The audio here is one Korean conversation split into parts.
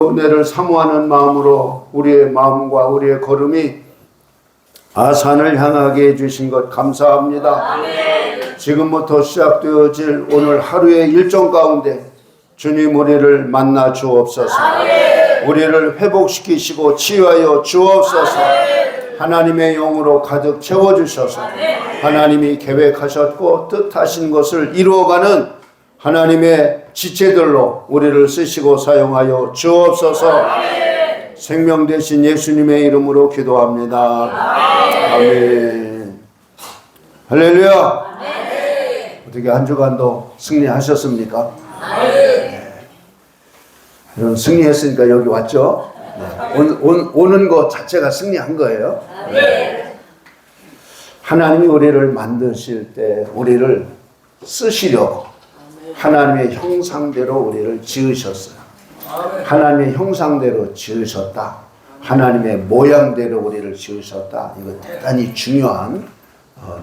은혜를 사모하는 마음으로 우리의 마음과 우리의 걸음이 아산을 향하게 해주신 것 감사합니다. 아멘. 지금부터 시작되어질 오늘 하루의 일정 가운데 주님 우리를 만나 주옵소서. 아멘. 우리를 회복시키시고 치유하여 주옵소서. 아멘. 하나님의 영으로 가득 채워주셔서 아멘. 하나님이 계획하셨고 뜻하신 것을 이루어가는 하나님의 지체들로 우리를 쓰시고 사용하여 주옵소서. 아멘. 생명 되신 예수님의 이름으로 기도합니다. 아멘. 할렐루야. 아멘. 어떻게 한 주간도 승리하셨습니까? 네. 여러분 승리했으니까 여기 왔죠? 네. 오는 것 자체가 승리한 거예요. 네. 하나님이 우리를 만드실 때 우리를 쓰시려고 하나님의 형상대로 우리를 지으셨어요. 하나님의 형상대로 지으셨다. 하나님의 모양대로 우리를 지으셨다. 이거 대단히 중요한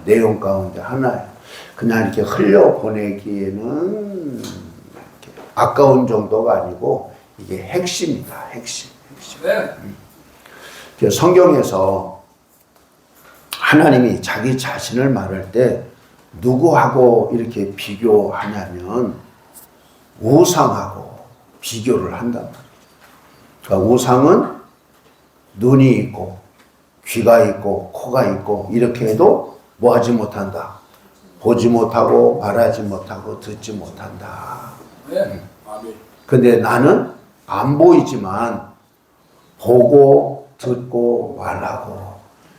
내용 가운데 하나예요. 그냥 이렇게 흘려보내기에는 이렇게 아까운 정도가 아니고 이게 핵심이다. 핵심. 성경에서 하나님이 자기 자신을 말할 때 누구하고 이렇게 비교하냐면 우상하고 비교를 한단 말이에요. 그러니까 우상은 눈이 있고 귀가 있고 코가 있고 이렇게 해도 뭐 하지 못한다. 보지 못하고 말하지 못하고 듣지 못한다. 근데 나는 안 보이지만 보고 듣고 말하고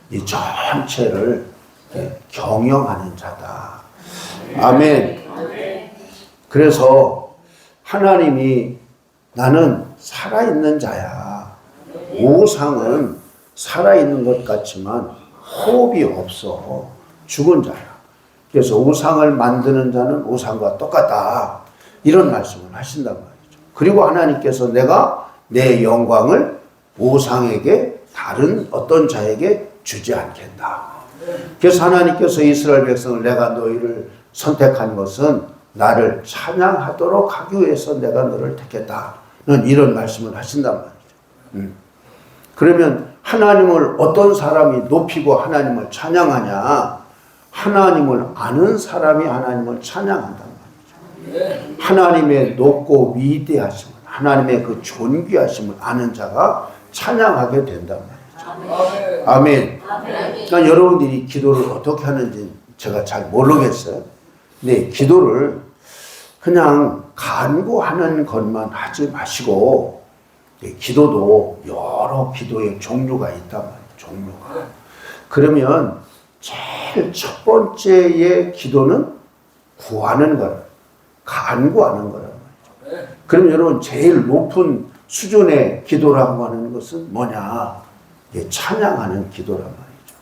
이 전체를 경영하는 자다. 아멘. 그래서 하나님이 나는 살아있는 자야. 우상은 살아있는 것 같지만 호흡이 없어. 죽은 자야. 그래서 우상을 만드는 자는 우상과 똑같다. 이런 말씀을 하신단 말이죠. 그리고 하나님께서 내가 내 영광을 우상에게 다른 어떤 자에게 주지 않겠다. 그래서 하나님께서 이스라엘 백성을 내가 너희를 선택한 것은 나를 찬양하도록 하기 위해서 내가 너를 택했다는 이런 말씀을 하신단 말이죠. 그러면 하나님을 어떤 사람이 높이고 하나님을 찬양하냐? 하나님을 아는 사람이 하나님을 찬양한단 말이죠. 하나님의 높고 위대하심을, 하나님의 그 존귀하심을 아는 자가 찬양하게 된단 말이죠. 아멘. 그러니까 여러분들이 기도를 어떻게 하는지 제가 잘 모르겠어요. 근데 기도를 그냥 간구하는 것만 하지 마시고 기도도 여러 기도의 종류가 있단 말이에요. 종류가. 그러면 제일 첫 번째의 기도는 구하는 거예요. 간구하는 거란 말이죠. 그럼 여러분 제일 높은 수준의 기도라고 하는 것은 뭐냐? 찬양하는 기도란 말이죠.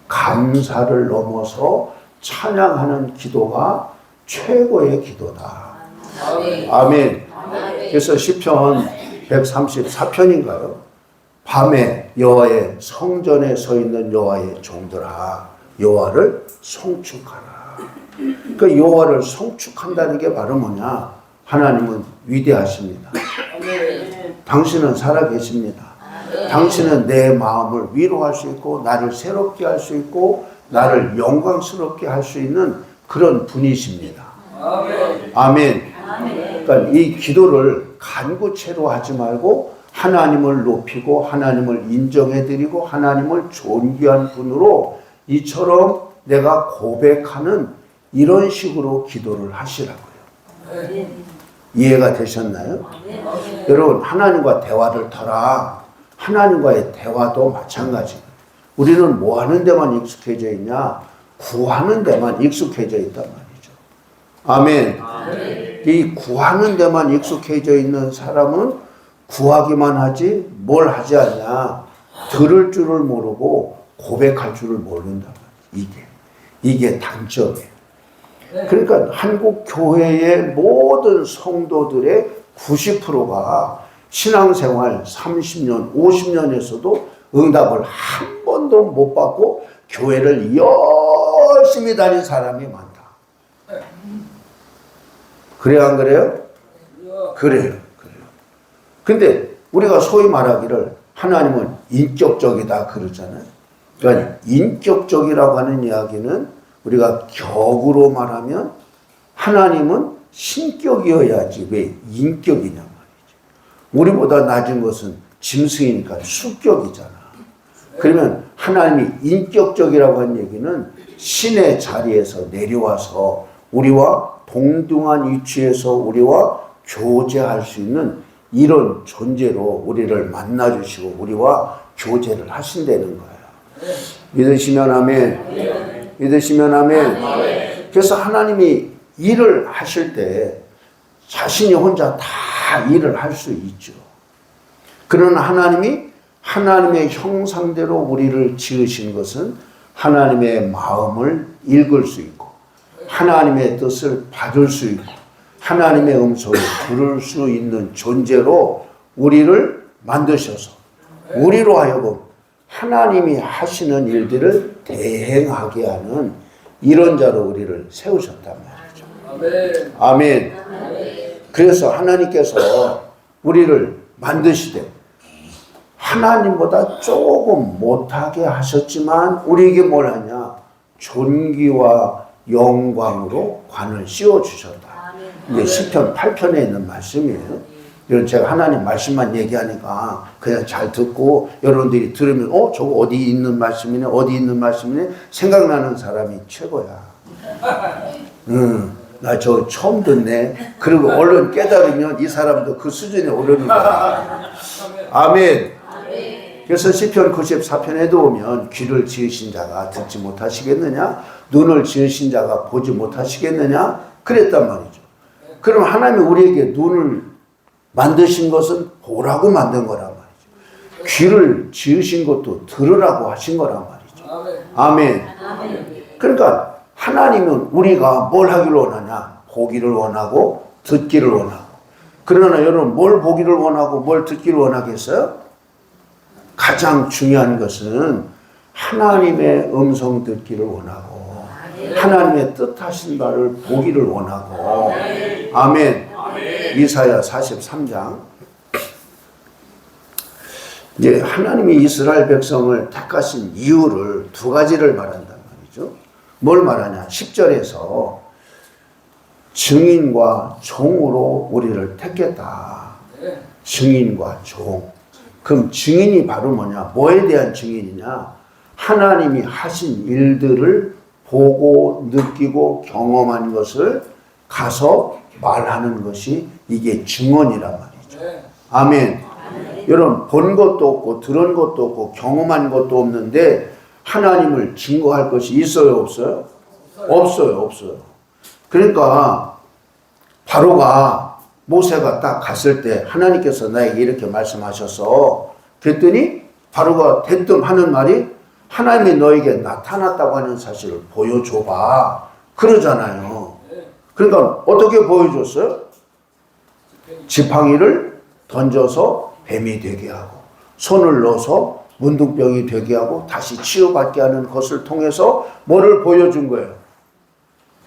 감사를 넘어서 찬양하는 기도가 최고의 기도다. 아멘. 그래서 시편 134편인가요? 밤에 여호와의 성전에 서 있는 여호와의 종들아 여호와를 송축하라. 그 여호와를 송축한다는 게 바로 뭐냐? 하나님은 위대하십니다. 당신은 살아계십니다. 당신은 내 마음을 위로할 수 있고 나를 새롭게 할 수 있고 나를 영광스럽게 할 수 있는 그런 분이십니다. 아멘. 그러니까 이 기도를 간구체로 하지 말고 하나님을 높이고 하나님을 인정해드리고 하나님을 존귀한 분으로 이처럼 내가 고백하는 이런 식으로 기도를 하시라고요. 이해가 되셨나요? 여러분 하나님과 대화를 터라. 하나님과의 대화도 마찬가지예요. 우리는 뭐 하는 데만 익숙해져 있냐? 구하는 데만 익숙해져 있단 말이죠. 아멘. 이 구하는 데만 익숙해져 있는 사람은 구하기만 하지 뭘 하지 않냐? 들을 줄을 모르고 고백할 줄을 모른단 말이에요. 이게 단점이에요. 그러니까 한국 교회의 모든 성도들의 90%가 신앙생활 30년, 50년에서도 응답을 한 번도 못 받고 교회를 열심히 다닌 사람이 많다. 그래요, 안 그래요? 그래요. 근데 우리가 소위 말하기를 하나님은 인격적이다 그러잖아요. 그러니까 인격적이라고 하는 이야기는 우리가 격으로 말하면 하나님은 신격이어야지 왜 인격이냐 말이죠. 우리보다 낮은 것은 짐승이니까 수격이잖아. 그러면 하나님이 인격적이라고 하는 얘기는 신의 자리에서 내려와서 우리와 동등한 위치에서 우리와 교제할 수 있는 이런 존재로 우리를 만나주시고 우리와 교제를 하신다는 거예요. 믿으시면 아멘. 믿으시면 아멘. 그래서 하나님이 일을 하실 때 자신이 혼자 다 일을 할 수 있죠. 그러나 하나님이 하나님의 형상대로 우리를 지으신 것은 하나님의 마음을 읽을 수 있고 하나님의 뜻을 받을 수 있고 하나님의 음성을 들을 수 있는 존재로 우리를 만드셔서 우리로 하여금 하나님이 하시는 일들을 대행하게 하는 이런 자로 우리를 세우셨단 말이죠. 아멘. 그래서 하나님께서 우리를 만드시되 하나님보다 조금 못하게 하셨지만 우리에게 뭘 하냐? 존귀와 영광으로 관을 씌워주셨다. 이게 시편 8편에 있는 말씀이에요. 이런 제가 하나님 말씀만 얘기하니까 그냥 잘 듣고 여러분들이 들으면 저거 어디 있는 말씀이네 어디 있는 말씀이네 생각나는 사람이 최고야. 나 저 처음 듣네. 그리고 얼른 깨달으면 이 사람도 그 수준에 오르는 거야. 아멘. 그래서 시편 94편에도 오면 귀를 지으신 자가 듣지 못하시겠느냐? 눈을 지으신 자가 보지 못하시겠느냐? 그랬단 말이죠. 그럼 하나님이 우리에게 눈을 만드신 것은 보라고 만든 거란 말이죠. 귀를 지으신 것도 들으라고 하신 거란 말이죠. 아멘. 그러니까 하나님은 우리가 뭘 하기를 원하냐? 보기를 원하고 듣기를 원하고. 그러나 여러분 뭘 보기를 원하고 뭘 듣기를 원하겠어요? 가장 중요한 것은 하나님의 음성 듣기를 원하고 하나님의 뜻하신 바를 보기를 원하고. 아멘. 이사야 43장. 이제 하나님이 이스라엘 백성을 택하신 이유를 두 가지를 말한단 말이죠. 뭘 말하냐? 10절에서 증인과 종으로 우리를 택했다. 증인과 종. 그럼 증인이 바로 뭐냐? 뭐에 대한 증인이냐? 하나님이 하신 일들을 보고 느끼고 경험한 것을 가서 말하는 것이 이게 증언이란 말이죠. 아멘. 여러분 본 것도 없고 들은 것도 없고 경험한 것도 없는데 하나님을 증거할 것이 있어요 없어요? 없어요. 그러니까 바로가 모세가 딱 갔을 때 하나님께서 나에게 이렇게 말씀하셔서 그랬더니 바로가 대뜸 하는 말이 하나님이 너에게 나타났다고 하는 사실을 보여줘봐 그러잖아요. 그러니까 어떻게 보여줬어요? 지팡이를 던져서 뱀이 되게 하고 손을 넣어서 문둥병이 되게 하고 다시 치유받게 하는 것을 통해서 뭐를 보여준 거예요?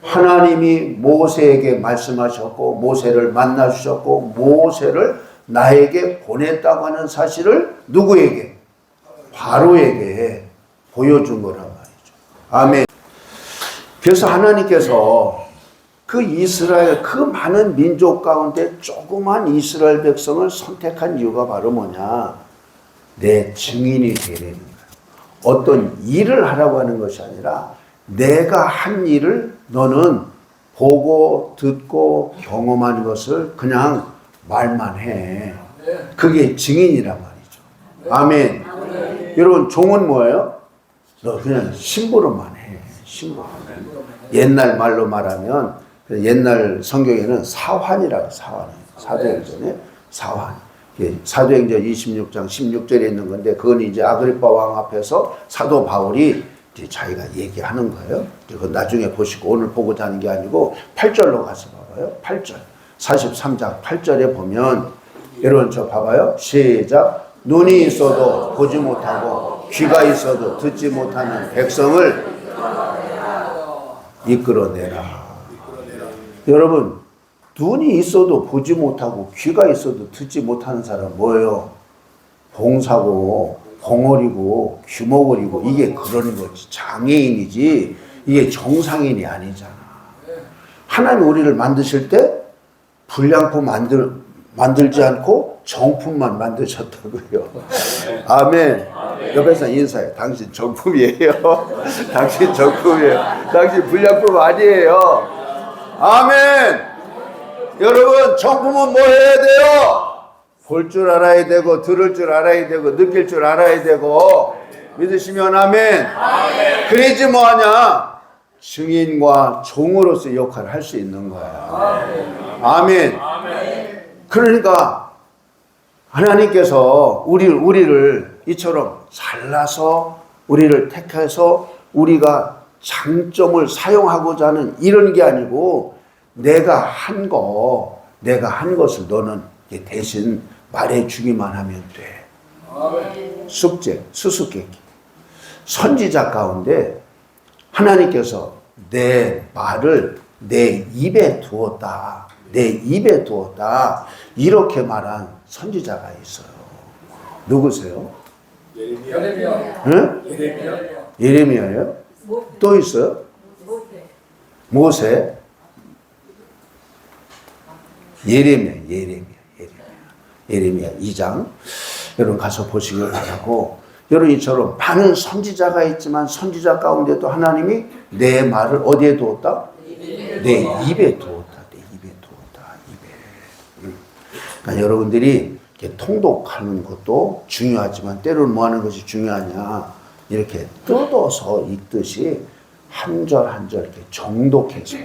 하나님이 모세에게 말씀하셨고 모세를 만나주셨고 모세를 나에게 보냈다고 하는 사실을 누구에게? 바로에게 보여준 거란 말이죠. 아멘. 그래서 하나님께서 그 이스라엘 그 많은 민족 가운데 조그만 이스라엘 백성을 선택한 이유가 바로 뭐냐? 내 증인이 되는 거예요. 어떤 일을 하라고 하는 것이 아니라 내가 한 일을 너는 보고 듣고 경험한 것을 그냥 말만 해. 그게 증인이란 말이죠. 아멘. 여러분 종은 뭐예요? 너 그냥 심부름만 해. 심부름. 옛날 말로 말하면 옛날 성경에는 사환이라고 사도행전에 사환. 사도행전 26장 16절에 있는 건데 그건 이제 아그리파 왕 앞에서 사도 바울이 이제 자기가 얘기하는 거예요. 그거 나중에 보시고 오늘 보고자 하는 게 아니고 8절로 가서 봐봐요. 8절. 43장 8절에 보면 여러분 저 봐봐요. 시작. 눈이 있어도 보지 못하고 귀가 있어도 듣지 못하는 백성을 이끌어내라. 여러분 눈이 있어도 보지 못하고 귀가 있어도 듣지 못하는 사람 뭐예요? 봉사고 봉어리고 규모거리고 이게 그런 거지. 장애인이지 이게 정상인이 아니잖아. 하나님 우리를 만드실 때 불량품 만들지 않고 정품만 만드셨다고요. 아멘. 옆에서 인사해. 당신 정품이에요. 당신 정품이에요. 당신 불량품 아니에요. 아멘. 여러분 정품은 뭐 해야 돼요? 볼 줄 알아야 되고 들을 줄 알아야 되고 느낄 줄 알아야 되고 믿으시면 아멘. 그래야지 뭐하냐? 증인과 종으로서 역할을 할 수 있는 거야. 아멘. 그러니까 하나님께서 우리를 이처럼 잘라서 우리를 택해서 우리가 장점을 사용하고자 하는 이런 게 아니고 내가 한 것을 너는 대신 말해주기만 하면 돼. 숙제, 수수께끼. 선지자 가운데 하나님께서 내 말을 내 입에 두었다. 내 입에 두었다. 이렇게 말한 선지자가 있어요. 누구세요? 예레미야. 응? 예레미야예요? 또 있어요? 모세. 예레미야 2장. 여러분 가서 보시길 바라고. 여러분 이처럼 많은 선지자가 있지만 선지자 가운데도 하나님이 내 말을 어디에 두었다? 내 입에 두었다. 내 입에 두었다. 입에. 그러니까 여러분들이 이렇게 통독하는 것도 중요하지만 때로는 뭐 하는 것이 중요하냐? 이렇게 뜯어서 읽듯이 한 절 한 절 이렇게 정독해서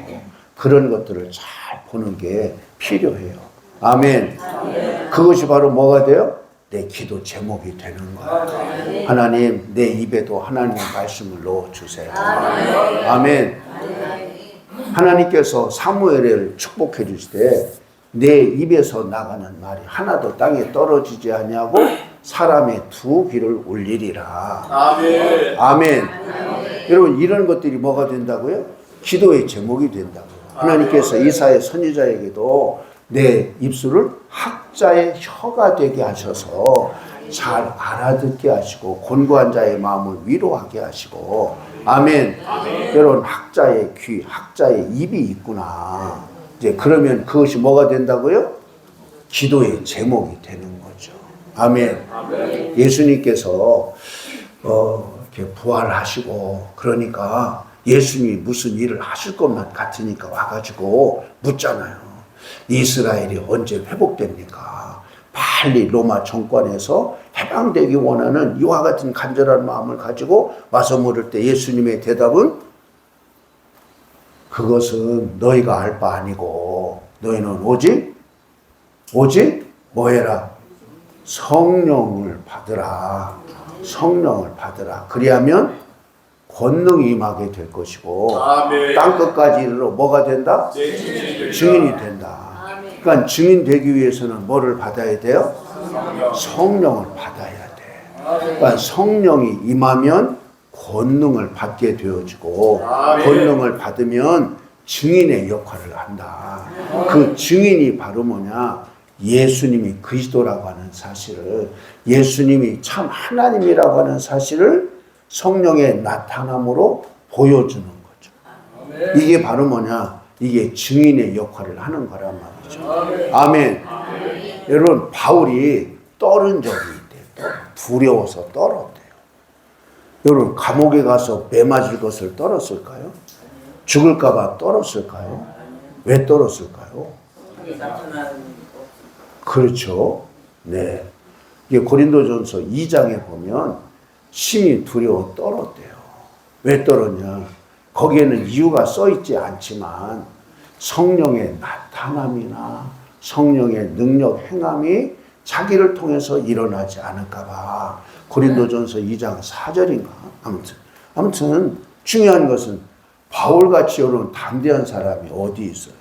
그런 것들을 잘 보는 게 필요해요. 아멘. 그것이 바로 뭐가 돼요? 내 기도 제목이 되는 거예요. 하나님, 내 입에도 하나님의 말씀을 넣어주세요. 아멘. 하나님께서 사무엘을 축복해 주실 때 내 입에서 나가는 말이 하나도 땅에 떨어지지 아니하고 사람의 두 귀를 울리리라. 아멘. 아멘. 여러분 이런 것들이 뭐가 된다고요? 기도의 제목이 된다고요. 하나님께서 이사야 선지자에게도 내 입술을 학자의 혀가 되게 하셔서 잘 알아듣게 하시고 곤고한 자의 마음을 위로하게 하시고 아멘. 여러분 학자의 귀, 학자의 입이 있구나. 이제 그러면 그것이 뭐가 된다고요? 기도의 제목이 되는 거죠. 아멘. 예수님께서 이렇게 부활하시고 그러니까 예수님이 무슨 일을 하실 것만 같으니까 와가지고 묻잖아요. 이스라엘이 언제 회복됩니까? 빨리 로마 정권에서 해방되기 원하는 이와 같은 간절한 마음을 가지고 와서 물을 때 예수님의 대답은 그것은 너희가 알 바 아니고 너희는 오직 뭐 해라? 성령을 받으라. 성령을 받으라. 그리하면 권능이 임하게 될 것이고 아멘. 땅끝까지 이르러 뭐가 된다? 증인이 된다. 그러니까 증인 되기 위해서는 뭐를 받아야 돼요? 성령을 받아야 돼. 그러니까 성령이 임하면 권능을 받게 되어지고 권능을 받으면 증인의 역할을 한다. 그 증인이 바로 뭐냐? 예수님이 그리스도라고 하는 사실을, 예수님이 참 하나님이라고 하는 사실을 성령의 나타남으로 보여주는 거죠. 이게 바로 뭐냐? 이게 증인의 역할을 하는 거란 말이죠. 아멘. 여러분 바울이 떨은 적이 있대요. 두려워서 떨었대요. 여러분 감옥에 가서 매 맞을 것을 떨었을까요? 죽을까 봐 떨었을까요? 왜 떨었을까요? 그렇죠. 네. 이게 고린도전서 2장에 보면 심히 두려워 떨었대요. 왜 떨었냐? 거기에는 이유가 써 있지 않지만 성령의 나타남이나 성령의 능력 행함이 자기를 통해서 일어나지 않을까 봐 고린도전서 2장 4절인가? 아무튼 중요한 것은 바울같이 여러분 담대한 사람이 어디 있어요?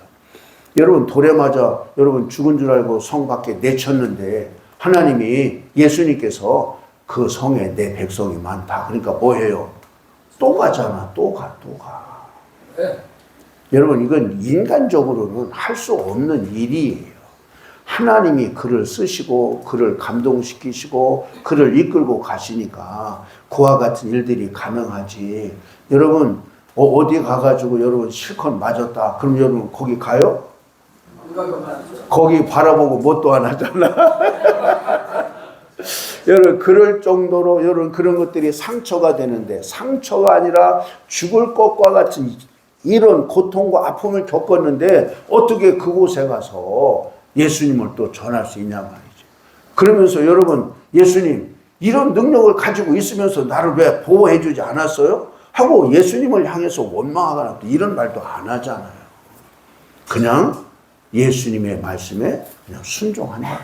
여러분 돌에 맞아 여러분 죽은 줄 알고 성 밖에 내쳤는데 하나님이 예수님께서 그 성에 내 백성이 많다. 그러니까 뭐 해요? 또 가잖아. 또 가. 여러분 이건 인간적으로는 할 수 없는 일이에요. 하나님이 그를 쓰시고 그를 감동시키시고 그를 이끌고 가시니까 그와 같은 일들이 가능하지. 여러분 어디 가가지고 여러분 실컷 맞았다. 그럼 여러분 거기 가요? 거기 바라보고 뭣도 안 하잖아. 여러분 그럴 정도로 여러분 그런 것들이 상처가 되는데 상처가 아니라 죽을 것과 같은 이런 고통과 아픔을 겪었는데 어떻게 그곳에 가서 예수님을 또 전할 수 있냐 말이죠. 그러면서 여러분 예수님 이런 능력을 가지고 있으면서 나를 왜 보호해 주지 않았어요? 하고 예수님을 향해서 원망하거나 이런 말도 안 하잖아요. 그냥 예수님의 말씀에 그냥 순종한다.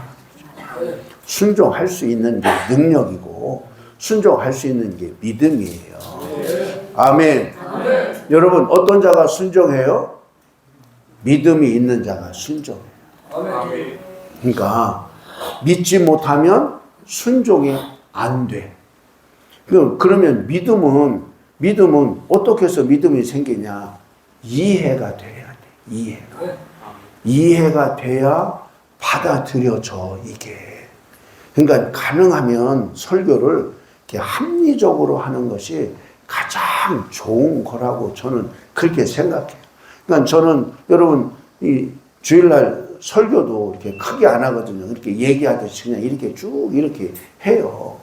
순종할 수 있는 게 능력이고 순종할 수 있는 게 믿음이에요. 아멘. 여러분 어떤 자가 순종해요? 믿음이 있는 자가 순종해요. 그러니까 믿지 못하면 순종이 안 돼. 그러면 믿음은 어떻게 해서 믿음이 생기냐? 이해가 돼야 돼. 이해가 돼야 받아들여져 이게. 그러니까 가능하면 설교를 이렇게 합리적으로 하는 것이 가장 좋은 거라고 저는 그렇게 생각해요. 그러니까 저는 여러분 이 주일날 설교도 이렇게 크게 안 하거든요. 이렇게 얘기하듯이 그냥 이렇게 쭉 이렇게 해요.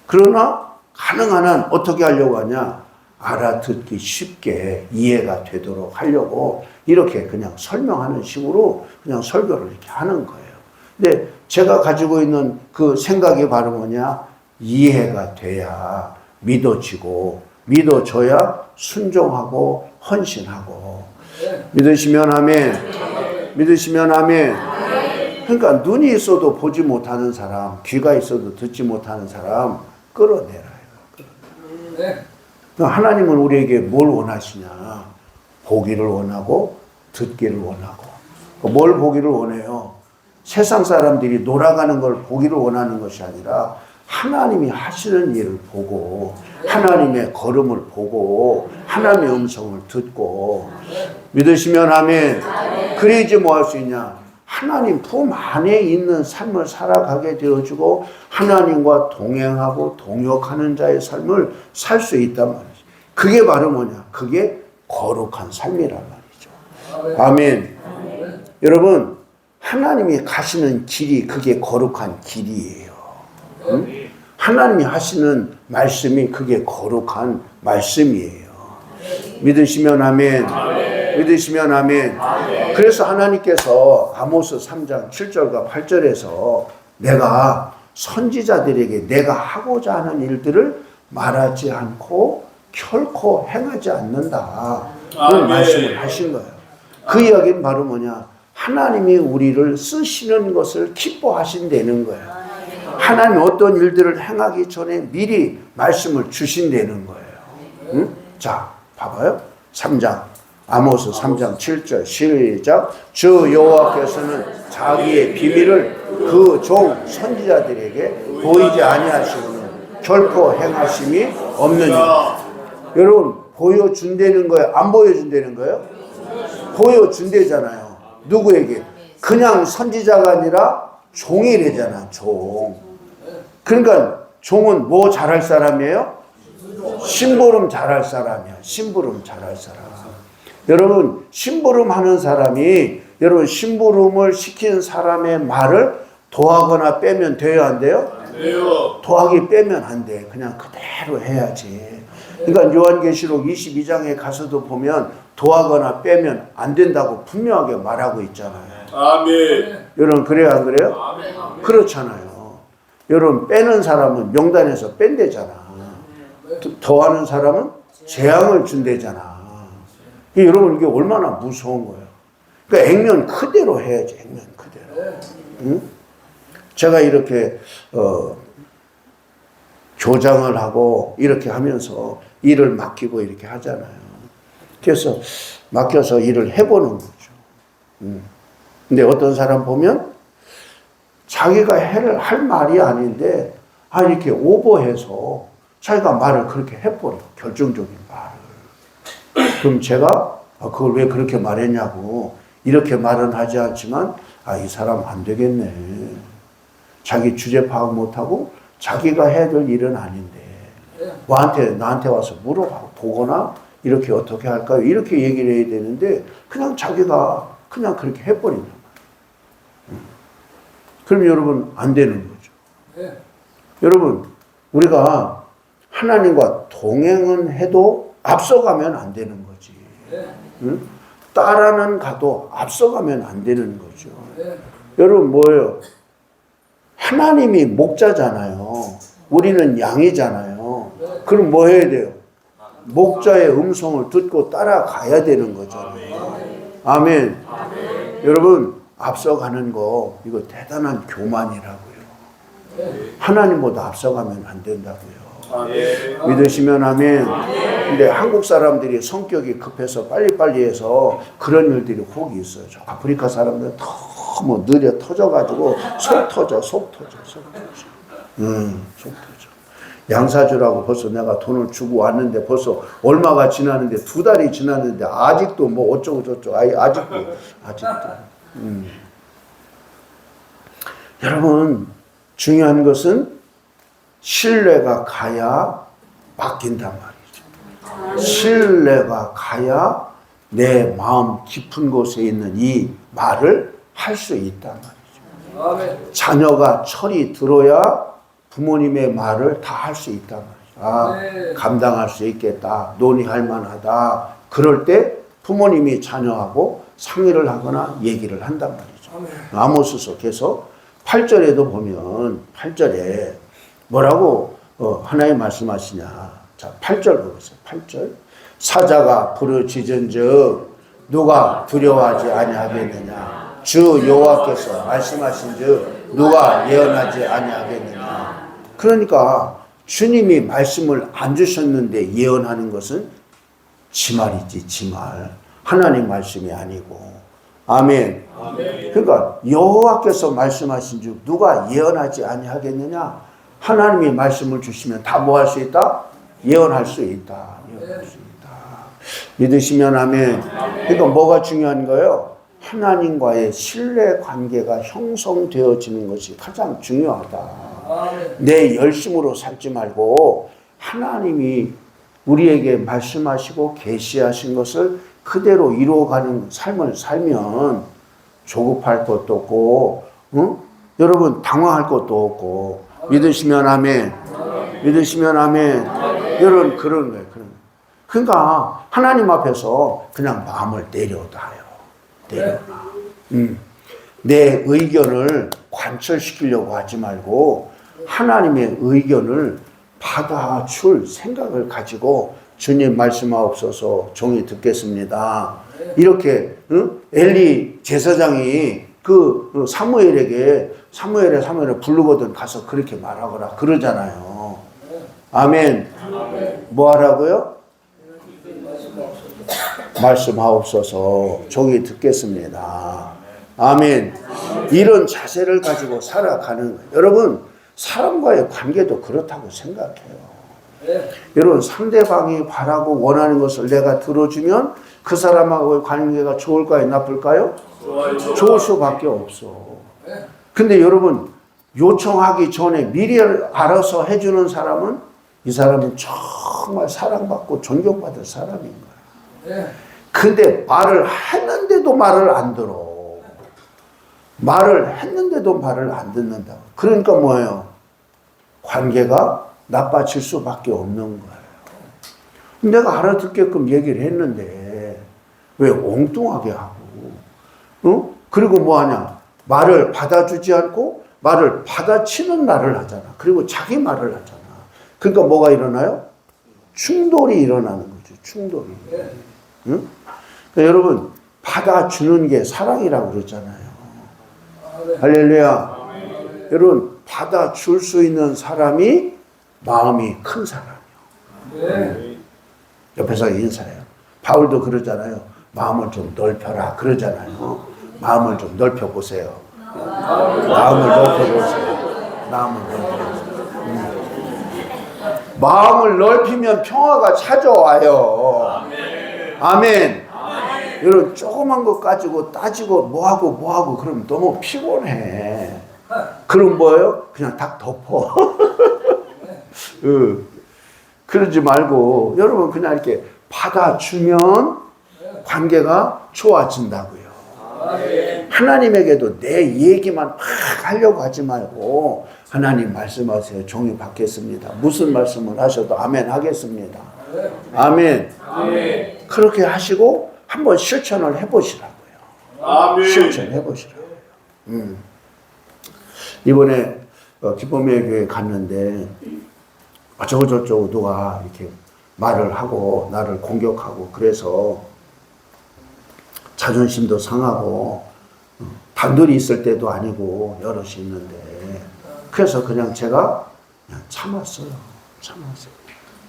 그러나 가능한 한 어떻게 하려고 하냐? 알아듣기 쉽게 이해가 되도록 하려고 이렇게 그냥 설명하는 식으로 그냥 설교를 이렇게 하는 거예요. 근데 제가 가지고 있는 그 생각이 바로 뭐냐? 이해가 돼야 믿어지고 믿어져야 순종하고 헌신하고. 믿으시면 아멘. 믿으시면 아멘. 그러니까 눈이 있어도 보지 못하는 사람, 귀가 있어도 듣지 못하는 사람 끌어내라. 하나님은 우리에게 뭘 원하시냐? 보기를 원하고 듣기를 원하고. 뭘 보기를 원해요? 세상 사람들이 놀아가는 걸 보기를 원하는 것이 아니라 하나님이 하시는 일을 보고 하나님의 걸음을 보고 하나님의 음성을 듣고. 믿으시면 아멘. 그래야지 뭐 할 수 있냐? 하나님 품 안에 있는 삶을 살아가게 되어주고 하나님과 동행하고 동역하는 자의 삶을 살 수 있단 말이죠. 그게 바로 뭐냐? 그게 거룩한 삶이란 말이죠. 아멘. 여러분 하나님이 가시는 길이 그게 거룩한 길이에요. 응? 하나님이 하시는 말씀이 그게 거룩한 말씀이에요. 믿으시면 아멘. 믿으시면 아멘. 그래서 하나님께서 아모스 3장 7절과 8절에서 내가 선지자들에게 내가 하고자 하는 일들을 말하지 않고 결코 행하지 않는다. 그런 말씀을 하신 거예요. 그 이야기는 바로 뭐냐? 하나님이 우리를 쓰시는 것을 기뻐하신다는 거예요. 하나님이 어떤 일들을 행하기 전에 미리 말씀을 주신다는 거예요. 응? 자, 봐봐요. 3장. 아모스 3장 7절 시작. 주 여호와께서는 자기의 비밀을 그 종 선지자들에게 보이지 아니하시고는 결코 행하심이 없느니. 여러분 보여준다는 거예요? 안 보여준다는 거예요? 보여준대잖아요. 누구에게? 그냥 선지자가 아니라 종이래잖아. 종. 그러니까 종은 뭐 잘할 사람이에요? 심부름 잘할 사람이야. 심부름 잘할 사람. 여러분 심부름 하는 사람이 여러분 심부름을 시킨 사람의 말을 더하거나 빼면 돼요? 안 돼요? 더하기 빼면 안 돼. 그냥 그대로 해야지. 그러니까 요한계시록 22장에 가서도 보면 더하거나 빼면 안 된다고 분명하게 말하고 있잖아요. 아멘. 여러분 그래요 안 그래요? 아멘. 그렇잖아요. 여러분 빼는 사람은 명단에서 뺀대잖아. 더하는 사람은 재앙을 준대잖아. 여러분 이게 얼마나 무서운 거예요. 그러니까 액면 그대로 해야지. 액면 그대로. 응? 제가 이렇게 교장을 하고 이렇게 하면서 일을 맡기고 이렇게 하잖아요. 그래서 맡겨서 일을 해보는 거죠. 근데 어떤 사람 보면 자기가 할 말이 아닌데 이렇게 오버해서 자기가 말을 그렇게 해버려. 결정적인 말을. 그럼 제가 그걸 왜 그렇게 말했냐고 이렇게 말은 하지 않지만 아, 이 사람 안 되겠네. 자기 주제 파악 못하고 자기가 해야 될 일은 아닌데 나한테 와서 물어보거나 이렇게 어떻게 할까요? 이렇게 얘기를 해야 되는데 그냥 자기가 그냥 그렇게 해버린단 말이에요. 그럼 여러분 안 되는 거죠. 여러분 우리가 하나님과 동행은 해도 앞서가면 안 되는 거지. 응? 따라는 가도 앞서가면 안 되는 거죠. 여러분 뭐예요? 하나님이 목자잖아요. 우리는 양이잖아요. 그럼 뭐 해야 돼요? 목자의 음성을 듣고 따라가야 되는 거잖아요. 아멘. 여러분 앞서가는 거 이거 대단한 교만이라고요. 하나님보다 앞서가면 안 된다고요. 믿으시면 아멘. 근데 한국 사람들이 성격이 급해서 빨리빨리 해서 그런 일들이 혹 있어요. 저 아프리카 사람들은 너무 느려 터져가지고 속 터져. 속 터져. 양사주라고 벌써 내가 돈을 주고 왔는데 벌써 얼마가 지났는데 2달이 지났는데 아직도 뭐 어쩌고 저쩌고 아직도. 여러분 중요한 것은 신뢰가 가야 맡긴단 말이죠. 신뢰가 가야 내 마음 깊은 곳에 있는 이 말을 할 수 있단 말이죠. 자녀가 철이 들어야 부모님의 말을 다 할 수 있단 말이죠. 감당할 수 있겠다. 논의할 만하다. 그럴 때 부모님이 자녀하고 상의를 하거나 얘기를 한단 말이죠. 아모스서 계속 8절에도 보면 8절에 뭐라고 하나님 말씀하시냐. 자, 8절 보세요. 8절. 사자가 부르짖은즉 누가 두려워하지 아니하겠느냐. 주 여호와께서 말씀하신즉 누가 예언하지 아니하겠느냐. 그러니까 주님이 말씀을 안 주셨는데 예언하는 것은 지 말이지 지 말. 하나님 말씀이 아니고. 아멘. 그러니까 여호와께서 말씀하신즉 누가 예언하지 아니하겠느냐. 하나님이 말씀을 주시면 다 뭐 할 수 있다? 예언할 수 있다. 예언할 수 있다. 믿으시면 아멘. 그러니까 뭐가 중요한 거예요? 하나님과의 신뢰 관계가 형성되어지는 것이 가장 중요하다. 내 열심으로 살지 말고 하나님이 우리에게 말씀하시고 계시하신 것을 그대로 이루어가는 삶을 살면 조급할 것도 없고, 응? 여러분 당황할 것도 없고. 믿으시면 아멘. 믿으시면 아멘. 여러분 그런 거예요. 그러니까 하나님 앞에서 그냥 마음을 내려놔요. 내 의견을 관철시키려고 하지 말고 하나님의 의견을 받아줄 생각을 가지고 주님 말씀하옵소서 종이 듣겠습니다. 이렇게 엘리 제사장이 그 사무엘에게 사무엘을 부르거든 가서 그렇게 말하거라 그러잖아요. 아멘. 뭐 하라고요? 말씀하옵소서 종이 듣겠습니다. 아멘. 이런 자세를 가지고 살아가는 거예요. 여러분 사람과의 관계도 그렇다고 생각해요. 여러분 상대방이 바라고 원하는 것을 내가 들어주면 그 사람하고의 관계가 좋을까요? 나쁠까요? 좋을 수밖에 없어. 근데 여러분 요청하기 전에 미리 알아서 해주는 사람은 이 사람은 정말 사랑받고 존경받을 사람인 거야. 근데 말을 했는데도 말을 안 들어. 말을 했는데도 말을 안 듣는다. 그러니까 뭐예요? 관계가 나빠질 수밖에 없는 거예요. 내가 알아듣게끔 얘기를 했는데 왜 엉뚱하게 하고 그리고 뭐하냐? 말을 받아주지 않고 말을 받아치는 말을 하잖아. 그리고 자기 말을 하잖아. 그러니까 뭐가 일어나요? 충돌이 일어나는 거죠. 충돌이. 응? 그러니까 여러분 받아주는 게 사랑이라고 그러잖아요. 할렐루야. 여러분 받아줄 수 있는 사람이 마음이 큰 사람이요. 옆에서 인사해요. 바울도 그러잖아요. 마음을 좀 넓혀라 그러잖아요. 마음을 좀 넓혀보세요. 마음을 넓혀보세요. 마음을 넓히면 평화가 찾아와요. 아멘. 이런 조그만 것 가지고 따지고 뭐하고 그러면 너무 피곤해. 그럼 뭐예요? 그냥 딱 덮어. 그러지 말고 여러분 그냥 이렇게 받아주면 관계가 좋아진다고요. 하나님에게도 내 얘기만 막 하려고 하지 말고 하나님 말씀하세요. 종이 받겠습니다. 무슨 말씀을 하셔도 아멘 하겠습니다. 아멘. 그렇게 하시고 한번 실천을 해보시라고요. 실천해 보시라고요. 이번에 기쁨의 교회 갔는데 어쩌고저쩌고 누가 이렇게 말을 하고 나를 공격하고 그래서 자존심도 상하고 단둘이 있을 때도 아니고 여럿이 있는데 그래서 그냥 제가 그냥 참았어요.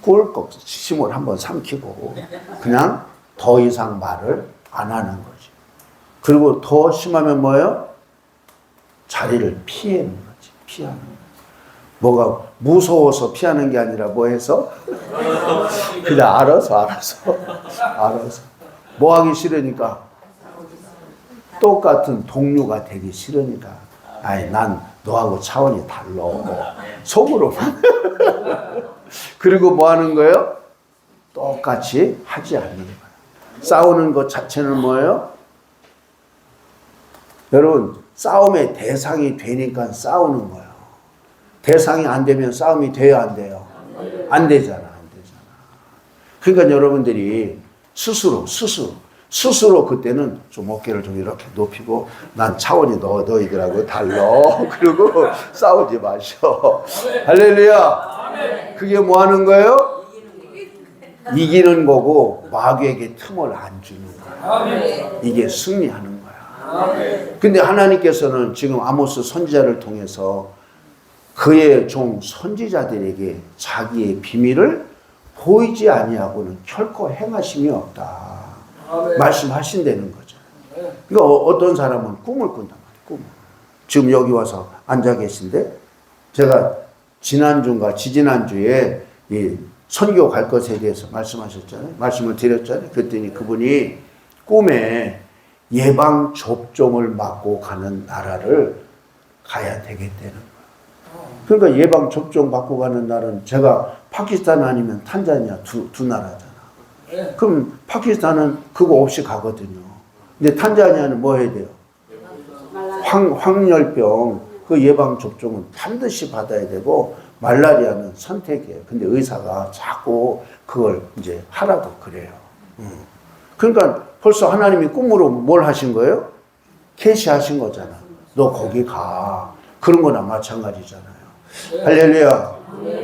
꿀꺽 침을 한번 삼키고 그냥 더 이상 말을 안 하는 거지. 그리고 더 심하면 뭐예요? 자리를 피하는 거지. 피하는 거. 뭐가 무서워서 피하는 게 아니라 뭐 해서? 그냥 알아서. 뭐 하기 싫으니까? 똑같은 동료가 되기 싫으니까. 아이, 난 너하고 차원이 달라. 속으로. 그리고 뭐 하는 거예요? 똑같이 하지 않는 거예요. 싸우는 것 자체는 뭐예요? 여러분, 싸움의 대상이 되니까 싸우는 거예요. 대상이 안 되면 싸움이 돼요, 안 돼요? 안 되잖아. 그러니까 여러분들이 스스로 그때는 좀 어깨를 좀 이렇게 높이고 난 차원이 너희들하고 달라. 그리고 싸우지 마셔. 할렐루야. 그게 뭐 하는 거예요? 이기는 거고 마귀에게 틈을 안 주는 거야. 이게 승리하는 거야. 근데 하나님께서는 지금 아모스 선지자를 통해서 그의 종 선지자들에게 자기의 비밀을 보이지 아니하고는 결코 행하심이 없다. 말씀하신다는 거죠. 그러니까 어떤 사람은 꿈을 꾼단 말이에요. 꿈을. 지금 여기 와서 앉아 계신데 제가 지난주인가 지지난주에 이 선교 갈 것에 대해서 말씀하셨잖아요. 말씀을 드렸잖아요. 그랬더니 그분이 꿈에 예방 접종을 맞고 가는 나라를 가야 되겠다는 거예요. 그러니까 예방 접종 받고 가는 나라는 제가 파키스탄 아니면 탄자니아 두 나라잖아. 그럼 파키스탄은 그거 없이 가거든요. 근데 탄자니아는 뭐 해야 돼요? 황열병 그 예방 접종은 반드시 받아야 되고 말라리아는 선택이에요. 근데 의사가 자꾸 그걸 이제 하라고 그래요. 그러니까 벌써 하나님이 꿈으로 뭘 하신 거예요? 계시하신 거잖아. 너 거기 가. 그런 거나 마찬가지잖아요. 할렐루야.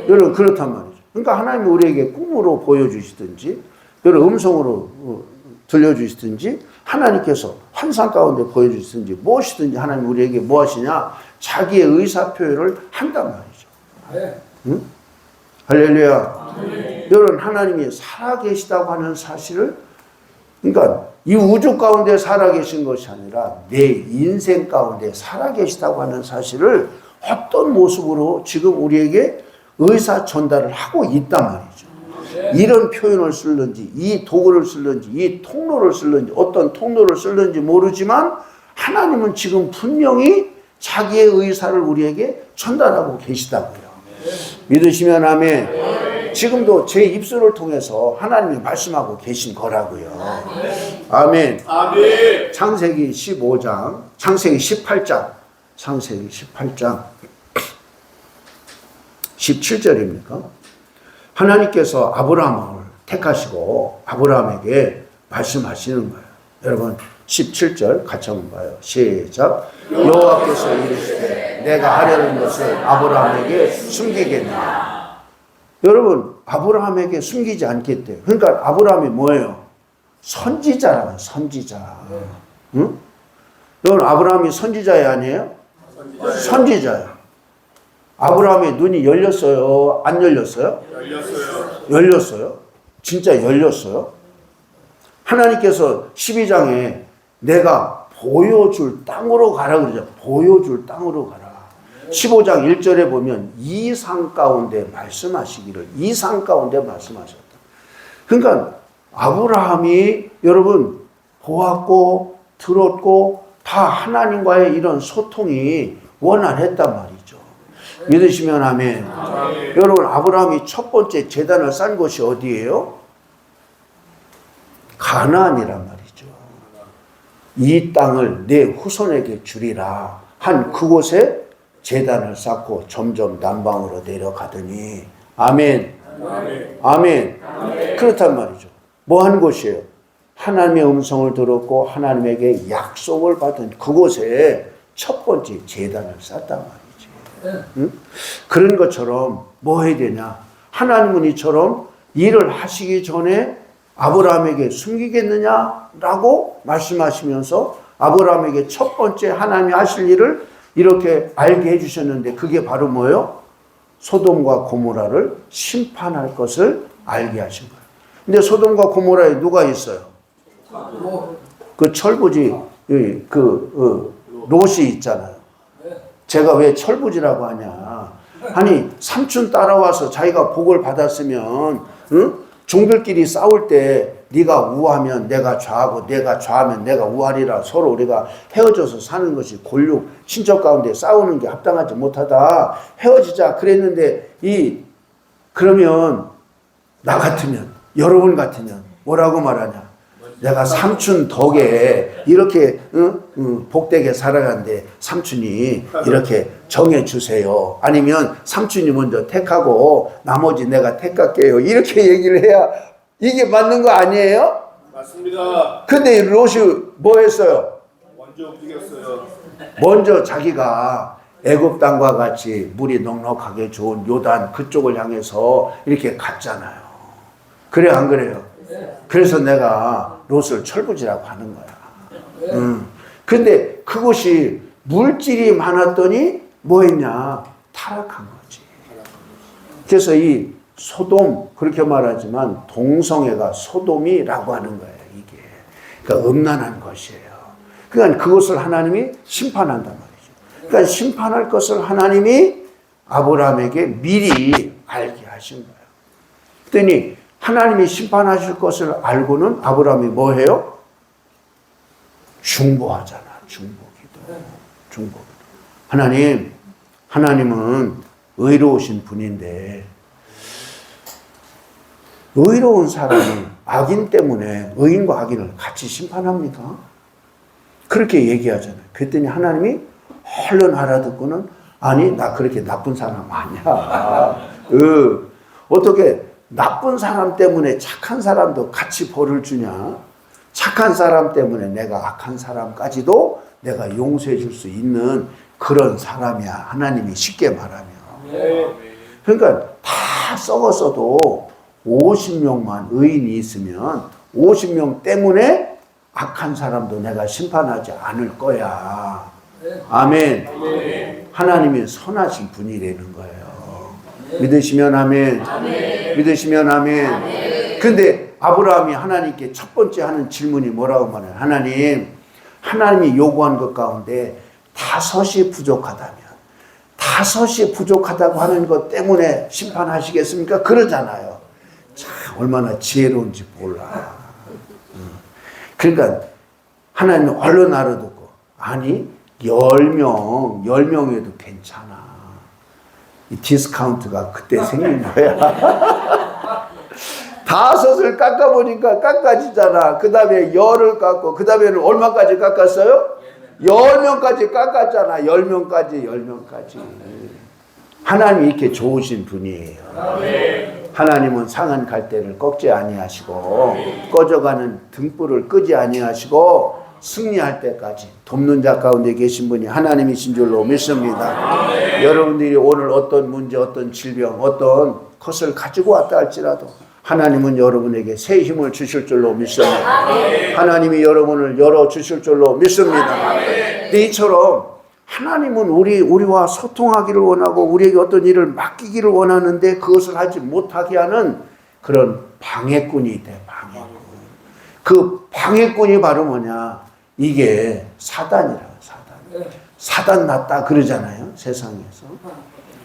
여러분 그렇단 말이죠. 그러니까 하나님이 우리에게 꿈으로 보여주시든지 여러분 음성으로 들려주시든지 하나님께서 환상 가운데 보여주시든지 무엇이든지 하나님 우리에게 뭐 하시냐? 자기의 의사표현을 한단 말이죠. 응? 할렐루야. 여러분 하나님이 살아계시다고 하는 사실을 그러니까 이 우주 가운데 살아계신 것이 아니라 내 인생 가운데 살아계시다고 하는 사실을 어떤 모습으로 지금 우리에게 의사 전달을 하고 있단 말이죠. 이런 표현을 쓰는지 이 도구를 쓰는지 이 통로를 쓰는지 어떤 통로를 쓰는지 모르지만 하나님은 지금 분명히 자기의 의사를 우리에게 전달하고 계시다고요. 믿으시면 아멘. 지금도 제 입술을 통해서 하나님이 말씀하고 계신 거라고요. 아멘. 창세기 15장, 창세기 18장, 창세기 18장 17절입니까? 하나님께서 아브라함을 택하시고 아브라함에게 말씀하시는 거예요. 여러분 17절 같이 한번 봐요. 시작. 여호와께서 이르시되 내가 하려는 것을 아브라함에게 숨기겠느냐. 여러분 아브라함에게 숨기지 않겠대요. 그러니까 아브라함이 뭐예요? 선지자라는 선지자. 응? 여러분 아브라함이 선지자야 아니에요? 선지자야. 아브라함의 눈이 열렸어요? 안 열렸어요? 열렸어요. 진짜 열렸어요. 하나님께서 12장에 내가 보여줄 땅으로 가라 그러죠. 보여줄 땅으로 가라. 15장 1절에 보면 이상 가운데 말씀하시기를 이상 가운데 말씀하셨다. 그러니까 아브라함이 여러분 보았고 들었고 다 하나님과의 이런 소통이 원활했단 말이죠. 믿으시면 아멘. 여러분, 아브라함이 첫 번째 제단을 쌓은 곳이 어디예요? 가나안이란 말이죠. 이 땅을 내 후손에게 주리라 한 그곳에 제단을 쌓고 점점 남방으로 내려가더니 아멘. 아멘. 그렇단 말이죠. 뭐 하는 곳이에요? 하나님의 음성을 들었고 하나님에게 약속을 받은 그곳에 첫 번째 제단을 쌓단 말이지. 응? 그런 것처럼 뭐 해야 되냐? 하나님은 이처럼 일을 하시기 전에 아브라함에게 숨기겠느냐라고 말씀하시면서 아브라함에게 첫 번째 하나님이 하실 일을 이렇게 알게 해주셨는데 그게 바로 뭐예요? 소돔과 고모라를 심판할 것을 알게 하신 거예요. 근데 소돔과 고모라에 누가 있어요? 그 철부지 롯이 있잖아요. 제가 왜 철부지라고 하냐? 아니 삼촌 따라와서 자기가 복을 받았으면 응? 종들끼리 싸울 때 네가 우하면 내가 좌하고 내가 좌하면 내가 우하리라 서로 우리가 헤어져서 사는 것이 골육 친척 가운데 싸우는 게 합당하지 못하다 헤어지자 그랬는데 그러면 나 같으면 여러분 같으면 뭐라고 말하냐? 내가 삼촌 덕에 이렇게 복되게 살아가는데 삼촌이 이렇게 정해주세요. 아니면 삼촌이 먼저 택하고 나머지 내가 택할게요. 이렇게 얘기를 해야 이게 맞는 거 아니에요? 맞습니다. 근데 롯이 뭐 했어요? 먼저 움직였어요. 먼저 자기가 애굽 땅과 같이 물이 넉넉하게 좋은 요단 그쪽을 향해서 이렇게 갔잖아요. 그래 안 그래요? 그래서 내가 롯을 철부지라고 하는 거야. 근데 그곳이 물질이 많았더니 뭐 했냐? 타락한 거지. 그래서 이 소돔 그렇게 말하지만 동성애가 소돔이라고 하는 거예요. 이게 그러니까 음란한 것이에요. 그러니까 그것을 하나님이 심판한단 말이죠. 그러니까 심판할 것을 하나님이 아브라함에게 미리 알게 하신 거예요. 그랬더니 하나님이 심판하실 것을 알고는 아브라함이 뭐 해요? 중보하잖아. 중보기도. 하나님은 의로우신 분인데 의로운 사람이 악인 때문에 의인과 악인을 같이 심판합니까? 그렇게 얘기하잖아요. 그랬더니 하나님이 얼른 알아듣고는 아니 나 그렇게 나쁜 사람 아니야. 어떻게 나쁜 사람 때문에 착한 사람도 같이 벌을 주냐? 착한 사람 때문에 내가 악한 사람까지도 내가 용서해 줄 수 있는 그런 사람이야. 하나님이 쉽게 말하면. 그러니까 다 썩었어도 50명만 의인이 있으면 50명 때문에 악한 사람도 내가 심판하지 않을 거야. 아멘. 하나님이 선하신 분이라는 거예요. 믿으시면 아멘. 믿으시면 아멘. 근데 아브라함이 하나님께 첫 번째 하는 질문이 뭐라고 말해요? 하나님이 요구한 것 가운데 5이 부족하다면 5이 부족하다고 하는 것 때문에 심판하시겠습니까? 그러잖아요. 참 얼마나 지혜로운지 몰라. 그러니까 하나님은 얼른 알아듣고 아니 10명에도 괜찮아. 이 디스카운트가 그때 생긴 거야. 5을 깎아보니까 깎아지잖아. 그 다음에 10을 깎고, 그 다음에는 얼마까지 깎았어요? 10명까지 깎았잖아. 10명까지. 하나님이 이렇게 좋으신 분이에요. 하나님은 상한 갈대를 꺾지 아니하시고, 꺼져가는 등불을 끄지 아니하시고, 승리할 때까지 돕는 자 가운데 계신 분이 하나님이신 줄로 믿습니다. 여러분들이 오늘 어떤 문제, 어떤 질병, 어떤 것을 가지고 왔다 할지라도 하나님은 여러분에게 새 힘을 주실 줄로 믿습니다. 하나님이 여러분을 열어주실 줄로 믿습니다. 근데 이처럼 하나님은 우리와 소통하기를 원하고 우리에게 어떤 일을 맡기기를 원하는데 그것을 하지 못하게 하는 그런 방해꾼이 있대. 방해꾼. 그 방해꾼이 바로 뭐냐? 이게 사단이라고. 사단 났다 그러잖아요. 세상에서.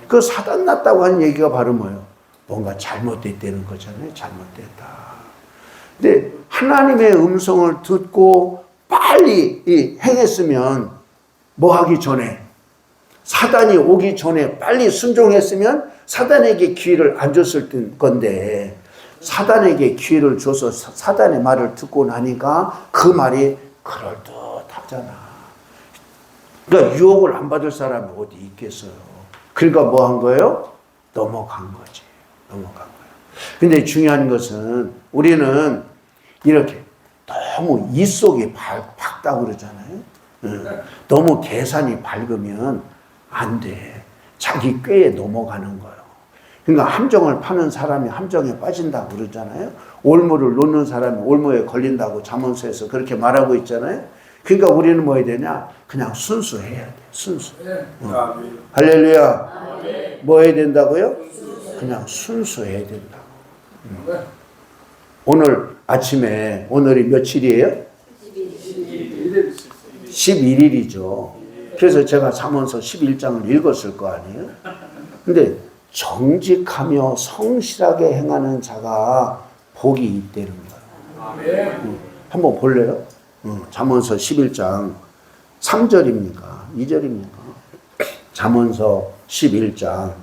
그 사단 났다고 하는 얘기가 바로 뭐예요? 뭔가 잘못됐다는 거잖아요. 잘못됐다. 근데 하나님의 음성을 듣고 빨리 행했으면 뭐 하기 전에 사단이 오기 전에 빨리 순종했으면 사단에게 기회를 안 줬을 건데 사단에게 기회를 줘서 사단의 말을 듣고 나니까 그 말이 그럴듯하잖아. 그러니까 유혹을 안 받을 사람이 어디 있겠어요. 그러니까 뭐 한 거예요? 넘어간 거지. 넘어간 거예요. 근데 중요한 것은 우리는 이렇게 너무 이 속이 밝다고 그러잖아요. 너무 계산이 밝으면 안 돼. 자기 꾀에 넘어가는 거예요. 그러니까 함정을 파는 사람이 함정에 빠진다고 그러잖아요. 올무를 놓는 사람이 올무에 걸린다고 잠언서에서 그렇게 말하고 있잖아요. 그러니까 우리는 뭐 해야 되냐? 그냥 순수해야 돼. 순수. 할렐루야. 뭐 해야 된다고요? 그냥 순수해야 된다고. 오늘 아침에 오늘이 며칠이에요? 11일이죠. 그래서 제가 잠언서 11장을 읽었을 거 아니에요? 근데 정직하며 성실하게 행하는 자가 복이 있다는 거예요. 한번 볼래요? 잠언서 11장 3절입니까? 2절입니까? 잠언서 11장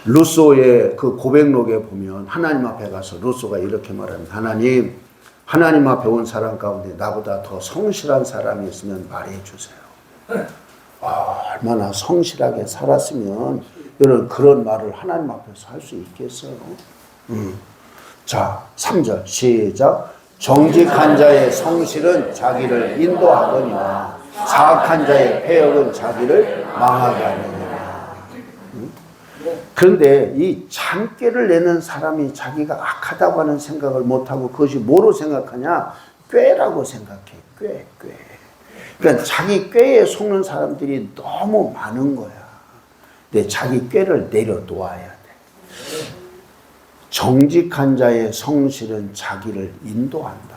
루소의 그 고백록에 보면 하나님 앞에 가서 루소가 이렇게 말합니다. 하나님 앞에 온 사람 가운데 나보다 더 성실한 사람이 있으면 말해 주세요. 얼마나 성실하게 살았으면 여러분 그런 말을 하나님 앞에서 할 수 있겠어요? 자, 3절 시작. 정직한 자의 성실은 자기를 인도하거니와 사악한 자의 패역은 자기를 망하게 하느니라. 그런데 이 잔꾀를 내는 사람이 자기가 악하다고 하는 생각을 못하고 그것이 뭐로 생각하냐? 꾀라고 생각해. 꾀. 그러니까 자기 꾀에 속는 사람들이 너무 많은 거야. 근데 자기 꾀를 내려놓아야 돼. 정직한 자의 성실은 자기를 인도한다.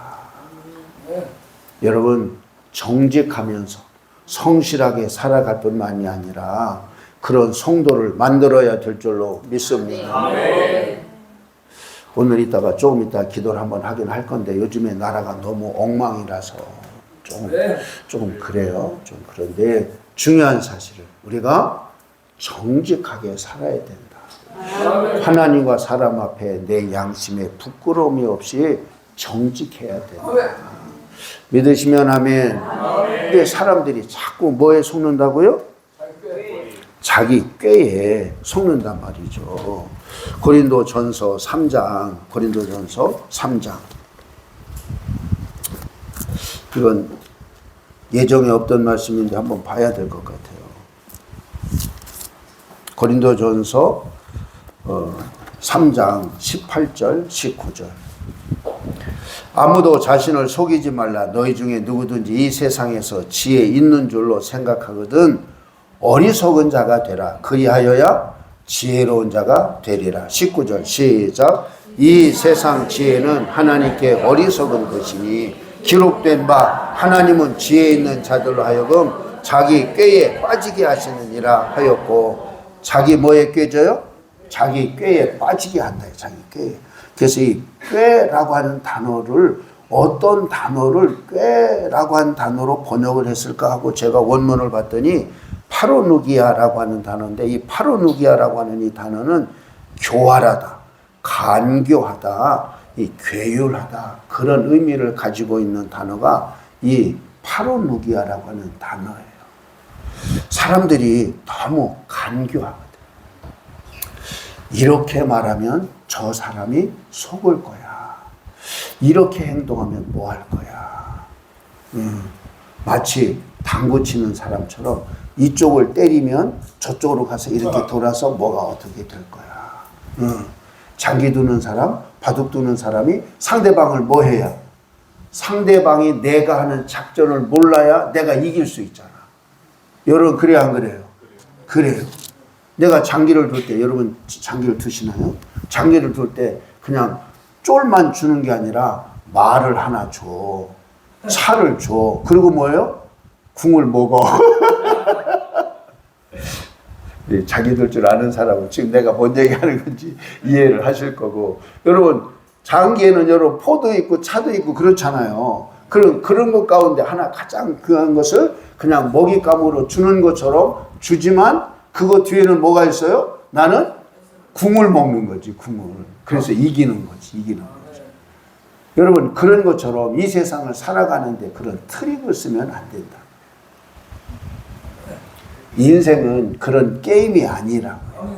여러분 정직하면서 성실하게 살아갈 뿐만이 아니라 그런 성도를 만들어야 될 줄로 믿습니다. 오늘 이따가 조금 이따 기도를 한번 하긴 할 건데 요즘에 나라가 너무 엉망이라서 조금 그래요. 좀 그런데 중요한 사실은 우리가 정직하게 살아야 된다. 하나님과 사람 앞에 내 양심에 부끄러움이 없이 정직해야 된다. 믿으시면 아멘. 근데 사람들이 자꾸 뭐에 속는다고요? 자기 꾀에 속는단 말이죠. 고린도전서 3장. 이건 예정에 없던 말씀인데 한번 봐야 될 것 같아요. 고린도전서 3장 18절 19절. 아무도 자신을 속이지 말라. 너희 중에 누구든지 이 세상에서 지혜 있는 줄로 생각하거든 어리석은 자가 되라. 그리하여야 지혜로운 자가 되리라. 19절 시작. 이 세상 지혜는 하나님께 어리석은 것이니 기록된 바 하나님은 지혜 있는 자들로 하여금 자기 꾀에 빠지게 하시느니라 하였고, 자기 뭐에 꾀져요? 자기 꾀에 빠지게 한다. 자기 꾀에. 그래서 이 꾀라고 하는 단어를 어떤 단어를 꾀라고 하는 단어로 번역을 했을까 하고 제가 원문을 봤더니 파로누기아라고 하는 단어인데, 이 파로누기아라고 하는 이 단어는 교활하다, 간교하다, 이 괴율하다, 그런 의미를 가지고 있는 단어가 이 파로누기아라고 하는 단어예요. 사람들이 너무 간교하거든. 이렇게 말하면 저 사람이 속을 거야. 이렇게 행동하면 뭐 할 거야. 마치 당구 치는 사람처럼 이쪽을 때리면 저쪽으로 가서 이렇게 돌아서 뭐가 어떻게 될 거야. 장기 두는 사람, 바둑 두는 사람이 상대방을 뭐 해야? 상대방이 내가 하는 작전을 몰라야 내가 이길 수 있잖아. 여러분 그래야 안 그래요? 그래요. 내가 장기를 둘 때, 여러분 장기를 두시나요? 장기를 둘 때 그냥 쫄만 주는 게 아니라 말을 하나 줘, 차를 줘, 그리고 뭐예요? 궁을 먹어. 자기 둘 줄 아는 사람은 지금 내가 뭔 얘기하는 건지 이해를 하실 거고, 여러분 장기에는 여러 포도 있고 차도 있고 그렇잖아요. 그런 것 가운데 하나 가장 귀한 것을 그냥 먹잇감으로 주는 것처럼 주지만 그거 뒤에는 뭐가 있어요? 나는 궁을 먹는 거지, 궁을. 그래서 이기는 거지. 여러분, 그런 것처럼 이 세상을 살아가는데 그런 트릭을 쓰면 안 된다. 인생은 그런 게임이 아니라고요.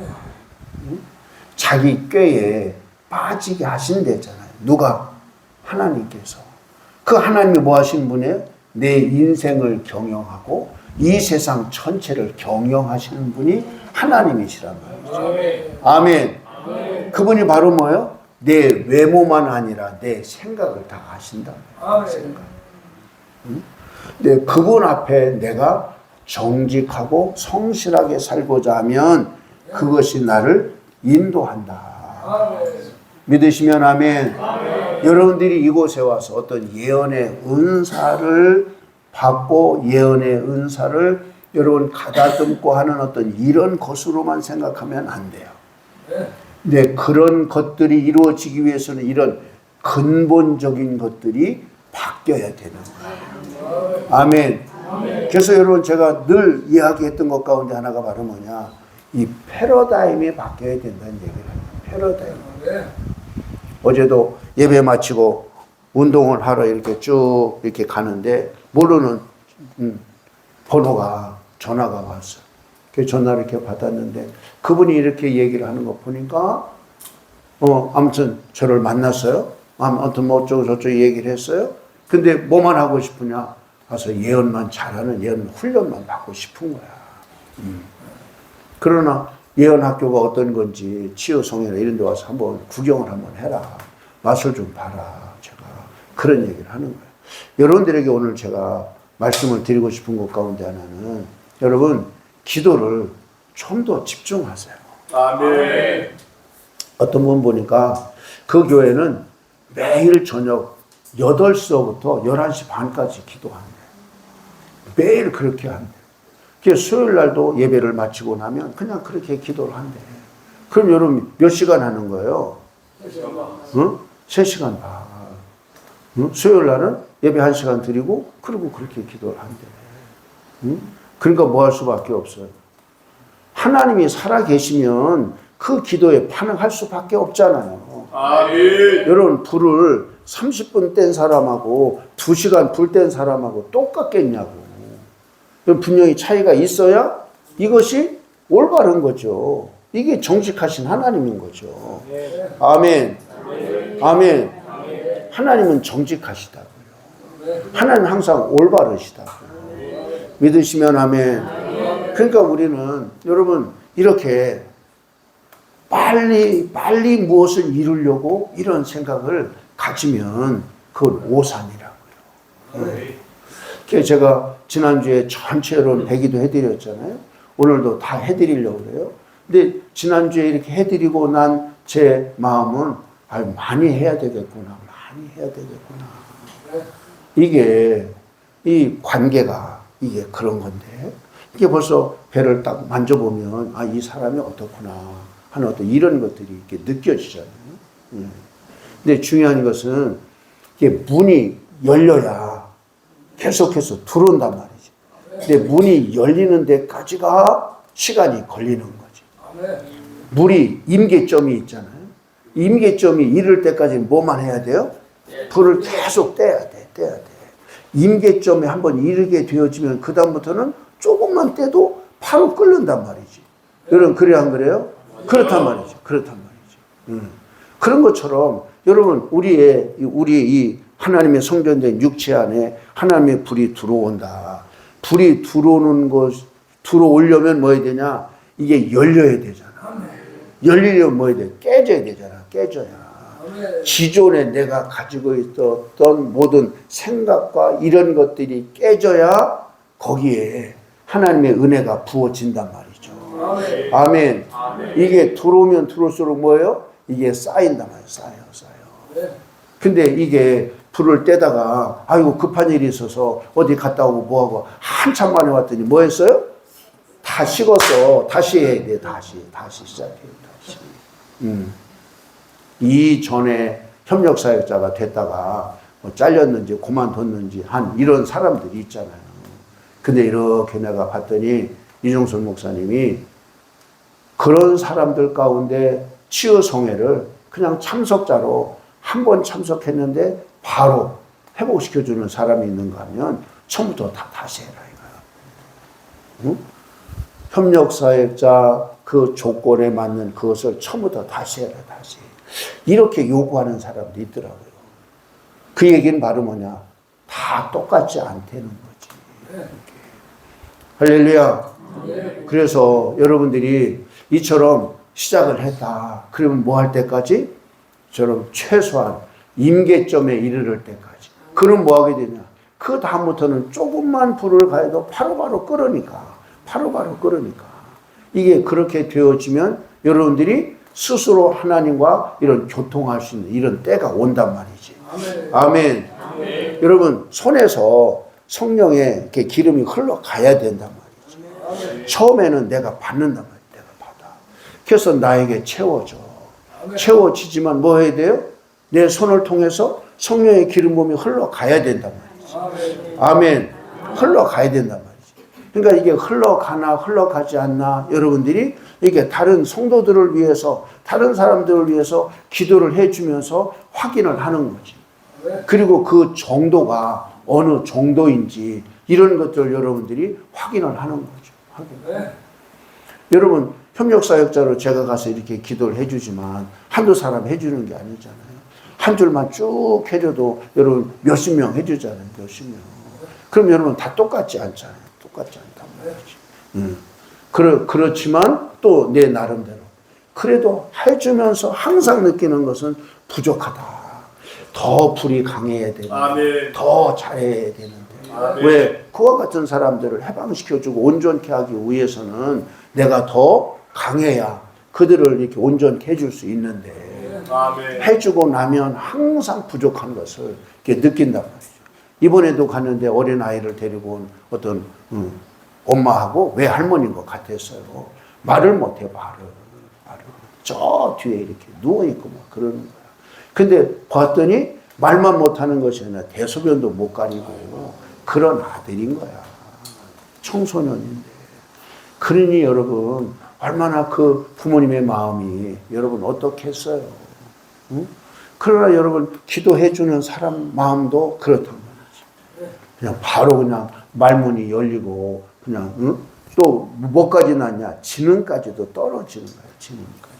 자기 꾀에 빠지게 하신대잖아요. 누가? 하나님께서. 그 하나님이 뭐 하신 분이에요? 내 인생을 경영하고 이 세상 전체를 경영하시는 분이 하나님이시란 말이죠. 아멘. 그분이 바로 뭐예요? 내 외모만 아니라 내 생각을 다 아신다. 생각. 근데 그분 앞에 내가 정직하고 성실하게 살고자 하면 그것이 나를 인도한다. 믿으시면 아멘. 여러분들이 이곳에 와서 어떤 예언의 은사를 받고 예언의 은사를 여러분 가다듬고 하는 어떤 이런 것으로만 생각하면 안 돼요. 네, 그런 것들이 이루어지기 위해서는 이런 근본적인 것들이 바뀌어야 되는 거예요. 아멘. 그래서 여러분 제가 늘 이야기했던 것 가운데 하나가 바로 뭐냐, 이 패러다임이 바뀌어야 된다는 얘기를 해요. 패러다임. 어제도 예배 마치고 운동을 하러 이렇게 쭉 이렇게 가는데 모르는 번호가 전화가 왔어요. 그 전화를 이렇게 받았는데 그분이 이렇게 얘기를 하는 거 보니까 아무튼 저를 만났어요. 아무튼 뭐 어쩌고 저쩌고 얘기를 했어요. 근데 뭐만 하고 싶으냐? 가서 예언만 잘하는 예언 훈련만 받고 싶은 거야. 그러나 예언 학교가 어떤 건지 치유성이나 이런 데 와서 한번 구경을 한번 해라. 맛을 좀 봐라. 제가 그런 얘기를 하는 거예요. 여러분들에게 오늘 제가 말씀을 드리고 싶은 것 가운데 하나는 여러분 기도를 좀 더 집중하세요. 아멘. 어떤 분 보니까 그 교회는 매일 저녁 8시부터 11시 반까지 기도한대. 매일 그렇게 한대. 그래서 수요일 날도 예배를 마치고 나면 그냥 그렇게 기도를 한대. 그럼 여러분 몇 시간 하는 거예요? 3시간 반. 수요일 날은 예배 1시간 드리고 그리고 그렇게 기도를 한대. 그러니까 뭐 할 수밖에 없어요. 하나님이 살아 계시면 그 기도에 반응할 수밖에 없잖아요. 아멘. 여러분 불을 30분 뗀 사람하고 2시간 불 뗀 사람하고 똑같겠냐고. 분명히 차이가 있어야 이것이 올바른 거죠. 이게 정직하신 하나님인 거죠. 아멘. 아멘. 하나님은 정직하시다고요. 하나님은 항상 올바르시다고요. 믿으시면 아멘. 그러니까 우리는 여러분 이렇게 빨리 무엇을 이루려고 이런 생각을 가지면 그건 오산이라고요. 그래서 제가 지난주에 전체로 배기도 해드렸잖아요. 오늘도 다 해드리려고 그래요. 근데 지난주에 이렇게 해드리고 난 제 마음은 많이 해야 되겠구나. 많이 해야 되겠구나. 이게 이 관계가 이게 그런 건데 이게 벌써 배를 딱 만져보면 이 사람이 어떻구나 하는 어떤 이런 것들이 이렇게 느껴지잖아요. 근데 중요한 것은 이게 문이 열려야 계속해서 들어온단 말이지. 근데 문이 열리는 데까지가 시간이 걸리는 거지. 물이 임계점이 있잖아요. 임계점이 이를 때까지 뭐만 해야 돼요? 불을 계속 떼야 돼. 임계점에 한번 이르게 되어지면 그 다음부터는 조금만 떼도 바로 끓는단 말이지. 여러분 그래 안 그래요? 그렇단 말이죠. 그런 것처럼 여러분 우리의 이 하나님의 성전된 육체 안에 하나님의 불이 들어온다. 불이 들어오는 것 들어오려면 뭐 해야 되냐? 이게 열려야 되잖아. 열리려면 뭐 해야 돼? 깨져야 되잖아. 깨져야. 기존에 내가 가지고 있었던 모든 생각과 이런 것들이 깨져야 거기에 하나님의 은혜가 부어진단 말이죠. 아멘. 이게 들어오면 들어올수록 뭐예요? 이게 쌓인단 말이에요. 쌓여. 근데 이게 불을 떼다가 아이고 급한 일이 있어서 어디 갔다 오고 뭐하고 한참 만에 왔더니 뭐 했어요? 다 식었어. 다시 해야 돼. 다시 시작해요. 이전에 협력사역자가 됐다가 뭐 잘렸는지 그만뒀는지 한 이런 사람들이 있잖아요. 근데 이렇게 내가 봤더니 이종설 목사님이 그런 사람들 가운데 치유성회를 그냥 참석자로 한 번 참석했는데 바로 회복시켜주는 사람이 있는가 하면 처음부터 다시 해라 이거야. 응? 협력사역자 그 조건에 맞는 그것을 처음부터 다시 해라 다시. 이렇게 요구하는 사람도 있더라고요. 그 얘기는 바로 뭐냐? 다 똑같지 않다는 거지. 할렐루야. 그래서 여러분들이 이처럼 시작을 했다. 그러면 뭐 할 때까지? 저런 최소한 임계점에 이르를 때까지. 그럼 뭐 하게 되냐? 그 다음부터는 조금만 불을 가해도 바로바로 끓으니까. 바로바로 끓으니까. 이게 그렇게 되어지면 여러분들이 스스로 하나님과 이런 교통할 수 있는 이런 때가 온단 말이지. 아멘. 아멘. 여러분, 손에서 성령의 이렇게 기름이 흘러가야 된단 말이지. 아멘. 처음에는 내가 받는단 말이야. 내가 받아. 그래서 나에게 채워져. 아멘. 채워지지만 뭐 해야 돼요? 내 손을 통해서 성령의 기름 부음이 흘러가야 된단 말이지. 아멘. 아멘. 흘러가야 된단 말이지. 그러니까 이게 흘러가나 흘러가지 않나 여러분들이 이게 다른 성도들을 위해서 다른 사람들을 위해서 기도를 해주면서 확인을 하는 거지. 그리고 그 정도가 어느 정도인지 이런 것들 여러분들이 확인을 하는 거죠. 확인. 여러분 협력사역자로 제가 가서 이렇게 기도를 해주지만 한두 사람 해주는 게 아니잖아요. 한 줄만 쭉 해줘도 여러분 몇십 명 해주잖아요. 몇십 명. 그럼 여러분 다 똑같지 않잖아요. 똑같지 않단 말이지. 그렇지만 또 내 나름대로. 그래도 해주면서 항상 느끼는 것은 부족하다. 더 불이 강해야 되는데. 아멘. 더 잘해야 되는데. 아멘. 왜? 그와 같은 사람들을 해방시켜주고 온전케 하기 위해서는 내가 더 강해야 그들을 이렇게 온전케 해줄 수 있는데. 아멘. 해주고 나면 항상 부족한 것을 이렇게 느낀단 말이죠. 이번에도 갔는데 어린아이를 데리고 온 어떤 엄마하고 외할머니인 것 같았어요. 말을 못해 말을. 저 뒤에 이렇게 누워있고 막 그러는 거야. 근데 봤더니 말만 못하는 것이 아니라 대소변도 못 가리고 그런 아들인 거야. 청소년인데. 그러니 여러분 얼마나 그 부모님의 마음이 여러분 어떻겠어요. 응? 그러나 여러분 기도해주는 사람 마음도 그렇단 말이지. 그냥 바로 그냥 말문이 열리고 그냥 응? 또 뭐까지 났냐? 지능까지도 떨어지는 거야. 지능까지.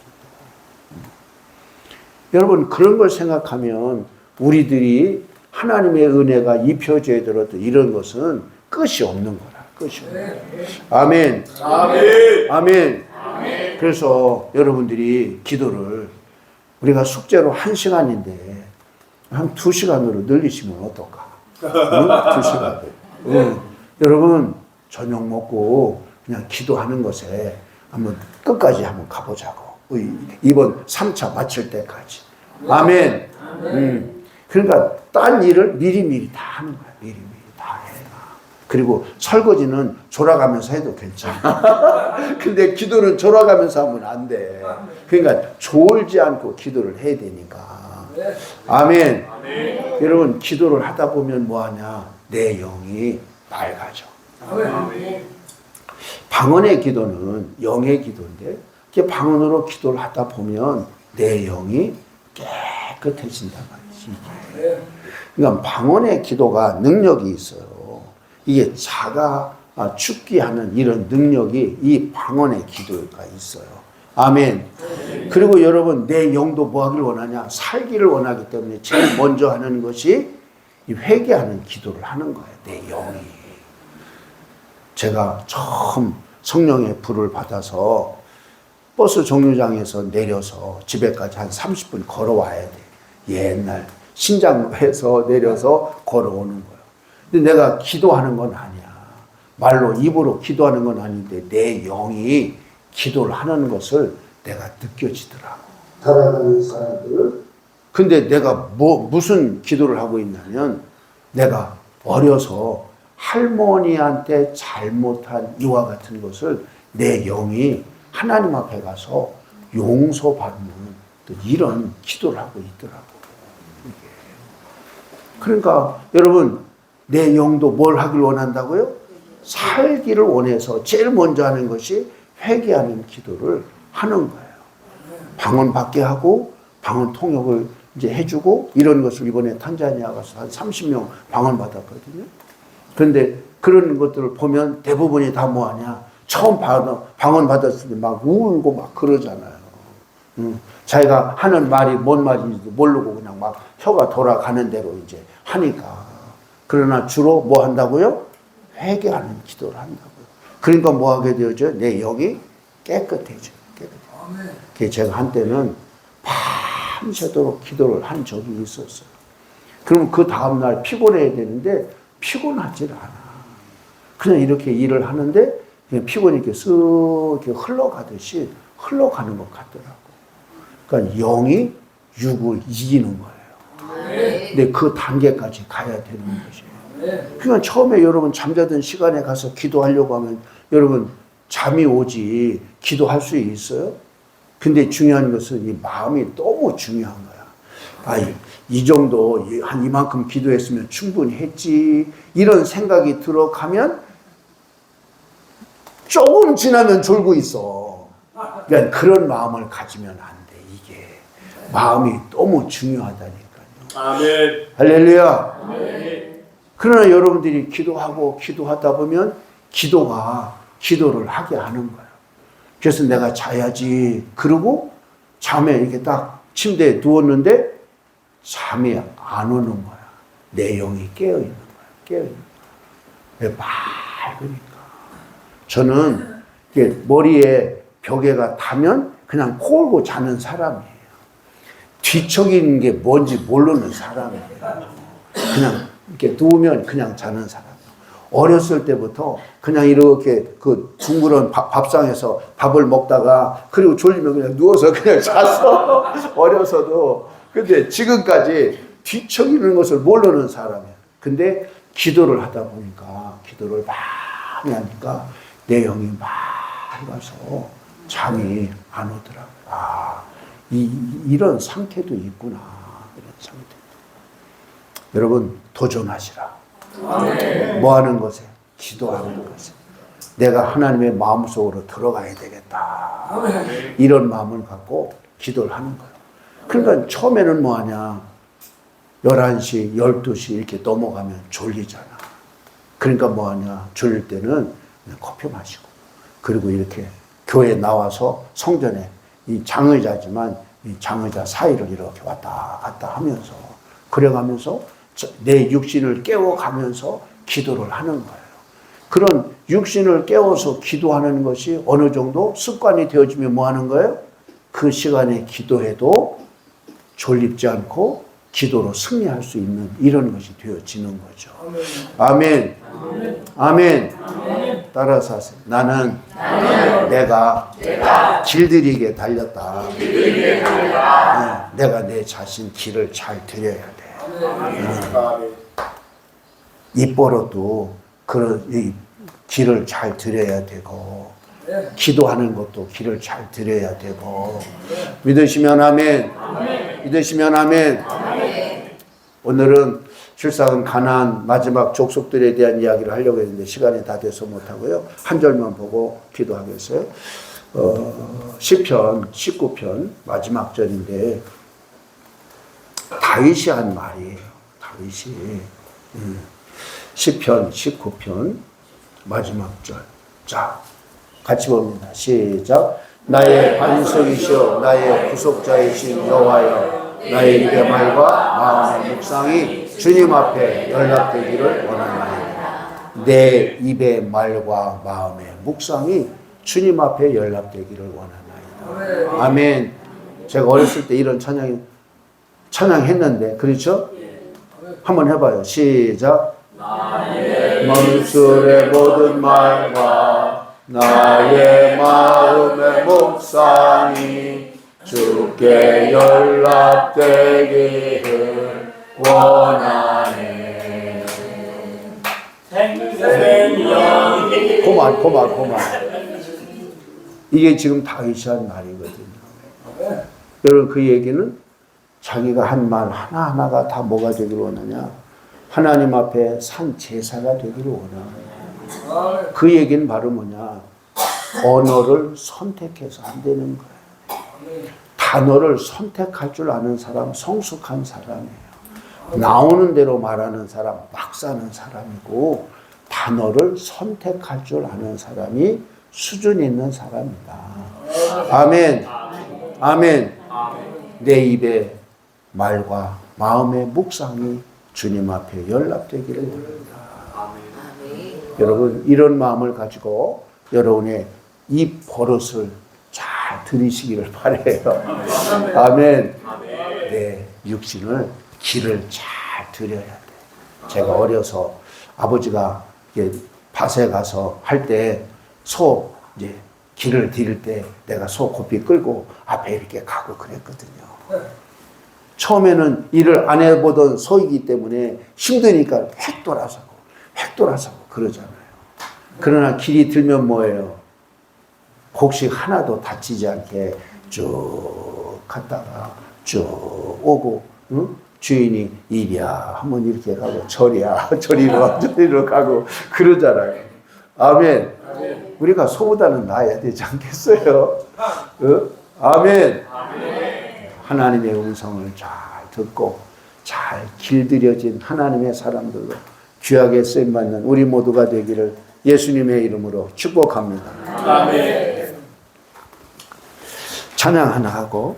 여러분 그런 걸 생각하면 우리들이 하나님의 은혜가 입혀져야 되어도 이런 것은 끝이 없는 거라. 끝이 없는 거라. 아멘. 아멘. 아멘. 아멘. 그래서 여러분들이 기도를 우리가 숙제로 1시간인데 한 2시간으로 늘리시면 어떨까? 응? 2시간. 응. 여러분 저녁 먹고 그냥 기도하는 것에 한번 끝까지 한번 가보자고. 이번 3차 마칠 때까지. 아멘. 그러니까 딴 일을 미리미리 다 하는 거야. 미리미리 다 해. 그리고 설거지는 졸아가면서 해도 괜찮아. 근데 기도는 졸아가면서 하면 안 돼. 그러니까 졸지 않고 기도를 해야 되니까. 아멘. 아멘. 여러분 기도를 하다 보면 뭐하냐? 내 영이 맑아져. 아멘. 방언의 기도는 영의 기도인데 방언으로 기도를 하다 보면 내 영이 깨끗해진단 말이지. 그러니까 방언의 기도가 능력이 있어요. 이게 자가 죽게 하는 이런 능력이 이 방언의 기도가 있어요. 아멘. 그리고 여러분 내 영도 뭐 하기를 원하냐? 살기를 원하기 때문에 제일 먼저 하는 것이 이 회개하는 기도를 하는 거예요. 내 영이. 제가 처음 성령의 불을 받아서 버스 정류장에서 내려서 집에까지 한 30분 걸어와야 돼. 옛날 신장에서 내려서 걸어오는 거야. 근데 내가 기도하는 건 아니야. 말로 입으로 기도하는 건 아닌데 내 영이 기도를 하는 것을 내가 느껴지더라고. 살아가는 사람들. 근데 내가 무슨 기도를 하고 있냐면 내가 어려서 할머니한테 잘못한 이와 같은 것을 내 영이 하나님 앞에 가서 용서받는 이런 기도를 하고 있더라고. 그러니까 여러분 내 영도 뭘 하길 원한다고요? 살기를 원해서 제일 먼저 하는 것이 회개하는 기도를 하는 거예요. 방언 받게 하고 방언 통역을 이제 해주고 이런 것을 이번에 탄자니아 가서 한 30명 방언 받았거든요. 그런데 그런 것들을 보면 대부분이 다 뭐하냐? 처음 방언 받았을 때 막 울고 막 그러잖아요. 자기가 하는 말이 뭔 말인지도 모르고 그냥 막 혀가 돌아가는 대로 이제 하니까. 그러나 주로 뭐 한다고요? 회개하는 기도를 한다고요. 그러니까 뭐 하게 되어져? 내 영이 깨끗해져요. 그래서 제가 한때는 밤새도록 기도를 한 적이 있었어요. 그럼 그 다음날 피곤해야 되는데 피곤하지 않아. 그냥 이렇게 일을 하는데 그냥 피곤이 이렇게 쓱 이렇게 흘러가듯이 흘러가는 것 같더라고. 그러니까 영이 육을 이기는 거예요. 근데 그 단계까지 가야 되는 것이에요. 그러니까 처음에 여러분 잠자던 시간에 가서 기도하려고 하면 여러분 잠이 오지 기도할 수 있어요? 근데 중요한 것은 이 마음이 너무 중요한 거야. 이 정도 한 이만큼 기도했으면 충분히 했지 이런 생각이 들어가면 조금 지나면 졸고 있어. 그러니까 그런 마음을 가지면 안 돼. 이게 마음이 너무 중요하다니까요. 아멘. 할렐루야. 아멘. 그러나 여러분들이 기도하고 기도하다 보면 기도가 기도를 하게 하는 거예요. 그래서 내가 자야지. 그러고 잠에 이렇게 딱 침대에 누웠는데 잠이 안 오는 거야. 내 영이 깨어 있는 거야. 깨어 있는 거야. 왜 맑으니까. 저는 이게 머리에 벽에가 타면 그냥 코 골고 자는 사람이에요. 뒤척이는 게 뭔지 모르는 사람이에요. 그냥 이렇게 누우면 그냥 자는 사람. 어렸을 때부터 그냥 이렇게 그 둥그런 밥상에서 밥을 먹다가 그리고 졸리면 그냥 누워서 그냥 잤어. 어려서도. 근데 지금까지 뒤척이는 것을 모르는 사람이에요. 근데 기도를 하다 보니까 기도를 많이 하니까 내 영이 맑아서 잠이 안 오더라고요. 이런 상태도 있구나. 이런 상태. 여러분 도전하시라. 뭐 하는 것에? 기도하는 것에. 내가 하나님의 마음속으로 들어가야 되겠다. 이런 마음을 갖고 기도를 하는 거예요. 그러니까 처음에는 뭐 하냐? 11시, 12시 이렇게 넘어가면 졸리잖아. 그러니까 뭐 하냐? 졸릴 때는 그냥 커피 마시고. 그리고 이렇게 교회에 나와서 성전에 이 장의자지만 이 장의자 사이를 이렇게 왔다 갔다 하면서 그래가면서 내 육신을 깨워가면서 기도를 하는 거예요. 그런 육신을 깨워서 기도하는 것이 어느 정도 습관이 되어지면 뭐 하는 거예요? 그 시간에 기도해도 졸립지 않고 기도로 승리할 수 있는 이런 것이 되어지는 거죠. 아멘. 아멘. 아멘. 따라서 하세요. 나는 내가 길들이게 달렸다. 내가 내 자신 길을 잘 들여야 돼. 입버릇도 그런 이 길을 잘 들여야 되고 기도하는 것도 길을 잘 들여야 되고 믿으시면 아멘. 믿으시면 아멘. 오늘은 실상은 가나안 마지막 족속들에 대한 이야기를 하려고 했는데 시간이 다 돼서 못하고요. 한 절만 보고 기도하겠어요. 시편 19편 마지막 절인데 다윗이 한 말이에요. 다윗이 시편 19편 마지막 절. 자, 같이 봅니다. 시작. 나의 반석이시여 나의 구속자이신 여호와여 나의 입의 말과 마음의 묵상이 주님 앞에 연락되기를 원하나이다. 내 입의 말과 마음의 묵상이 주님 앞에 연락되기를 원하나이다. 아멘. 제가 어렸을 때 이런 찬양했는데 그렇죠? 한번 해봐요. 시작. 나의 머릿속의 모든 말과 나의 마음의 묵상이 주께 연락되기를 원하네. 고만. 이게 지금 다윗이 한 말이거든요. 여러분 그 얘기는 자기가 한 말 하나하나가 다 뭐가 되기를 원하냐? 하나님 앞에 산 제사가 되기를 원하는. 그 얘기는 바로 뭐냐? 언어를 선택해서 안 되는 거예요. 단어를 선택할 줄 아는 사람, 성숙한 사람이에요. 나오는 대로 말하는 사람, 막 사는 사람이고, 단어를 선택할 줄 아는 사람이 수준 있는 사람이다. 아멘. 아멘. 내 입의 말과 마음의 묵상이 주님 앞에 연락되기를 원합니다. 여러분, 이런 마음을 가지고 여러분의 이 버릇을 잘 들이시기를 바라요. 아멘. 내 육신을 길을 잘 들여야 돼. 제가 어려서 아버지가 밭에 가서 할 때 소 이제 길을 들일 때 내가 소 고삐 끌고 앞에 이렇게 가고 그랬거든요. 처음에는 일을 안 해보던 소이기 때문에 힘드니까 획 돌아서고 그러잖아요. 그러나 길이 들면 뭐예요? 곡식 하나도 다치지 않게 쭉 갔다가 쭉 오고, 응? 주인이 이리야 하면 이렇게 가고 저리야 저리로 가고 그러잖아요. 아멘. 우리가 소보다는 나아야 되지 않겠어요? 아멘. 하나님의 음성을 잘 듣고 잘 길들여진 하나님의 사람들로 귀하게 쓰임받는 우리 모두가 되기를 예수님의 이름으로 축복합니다. 아멘. 찬양 하나 하고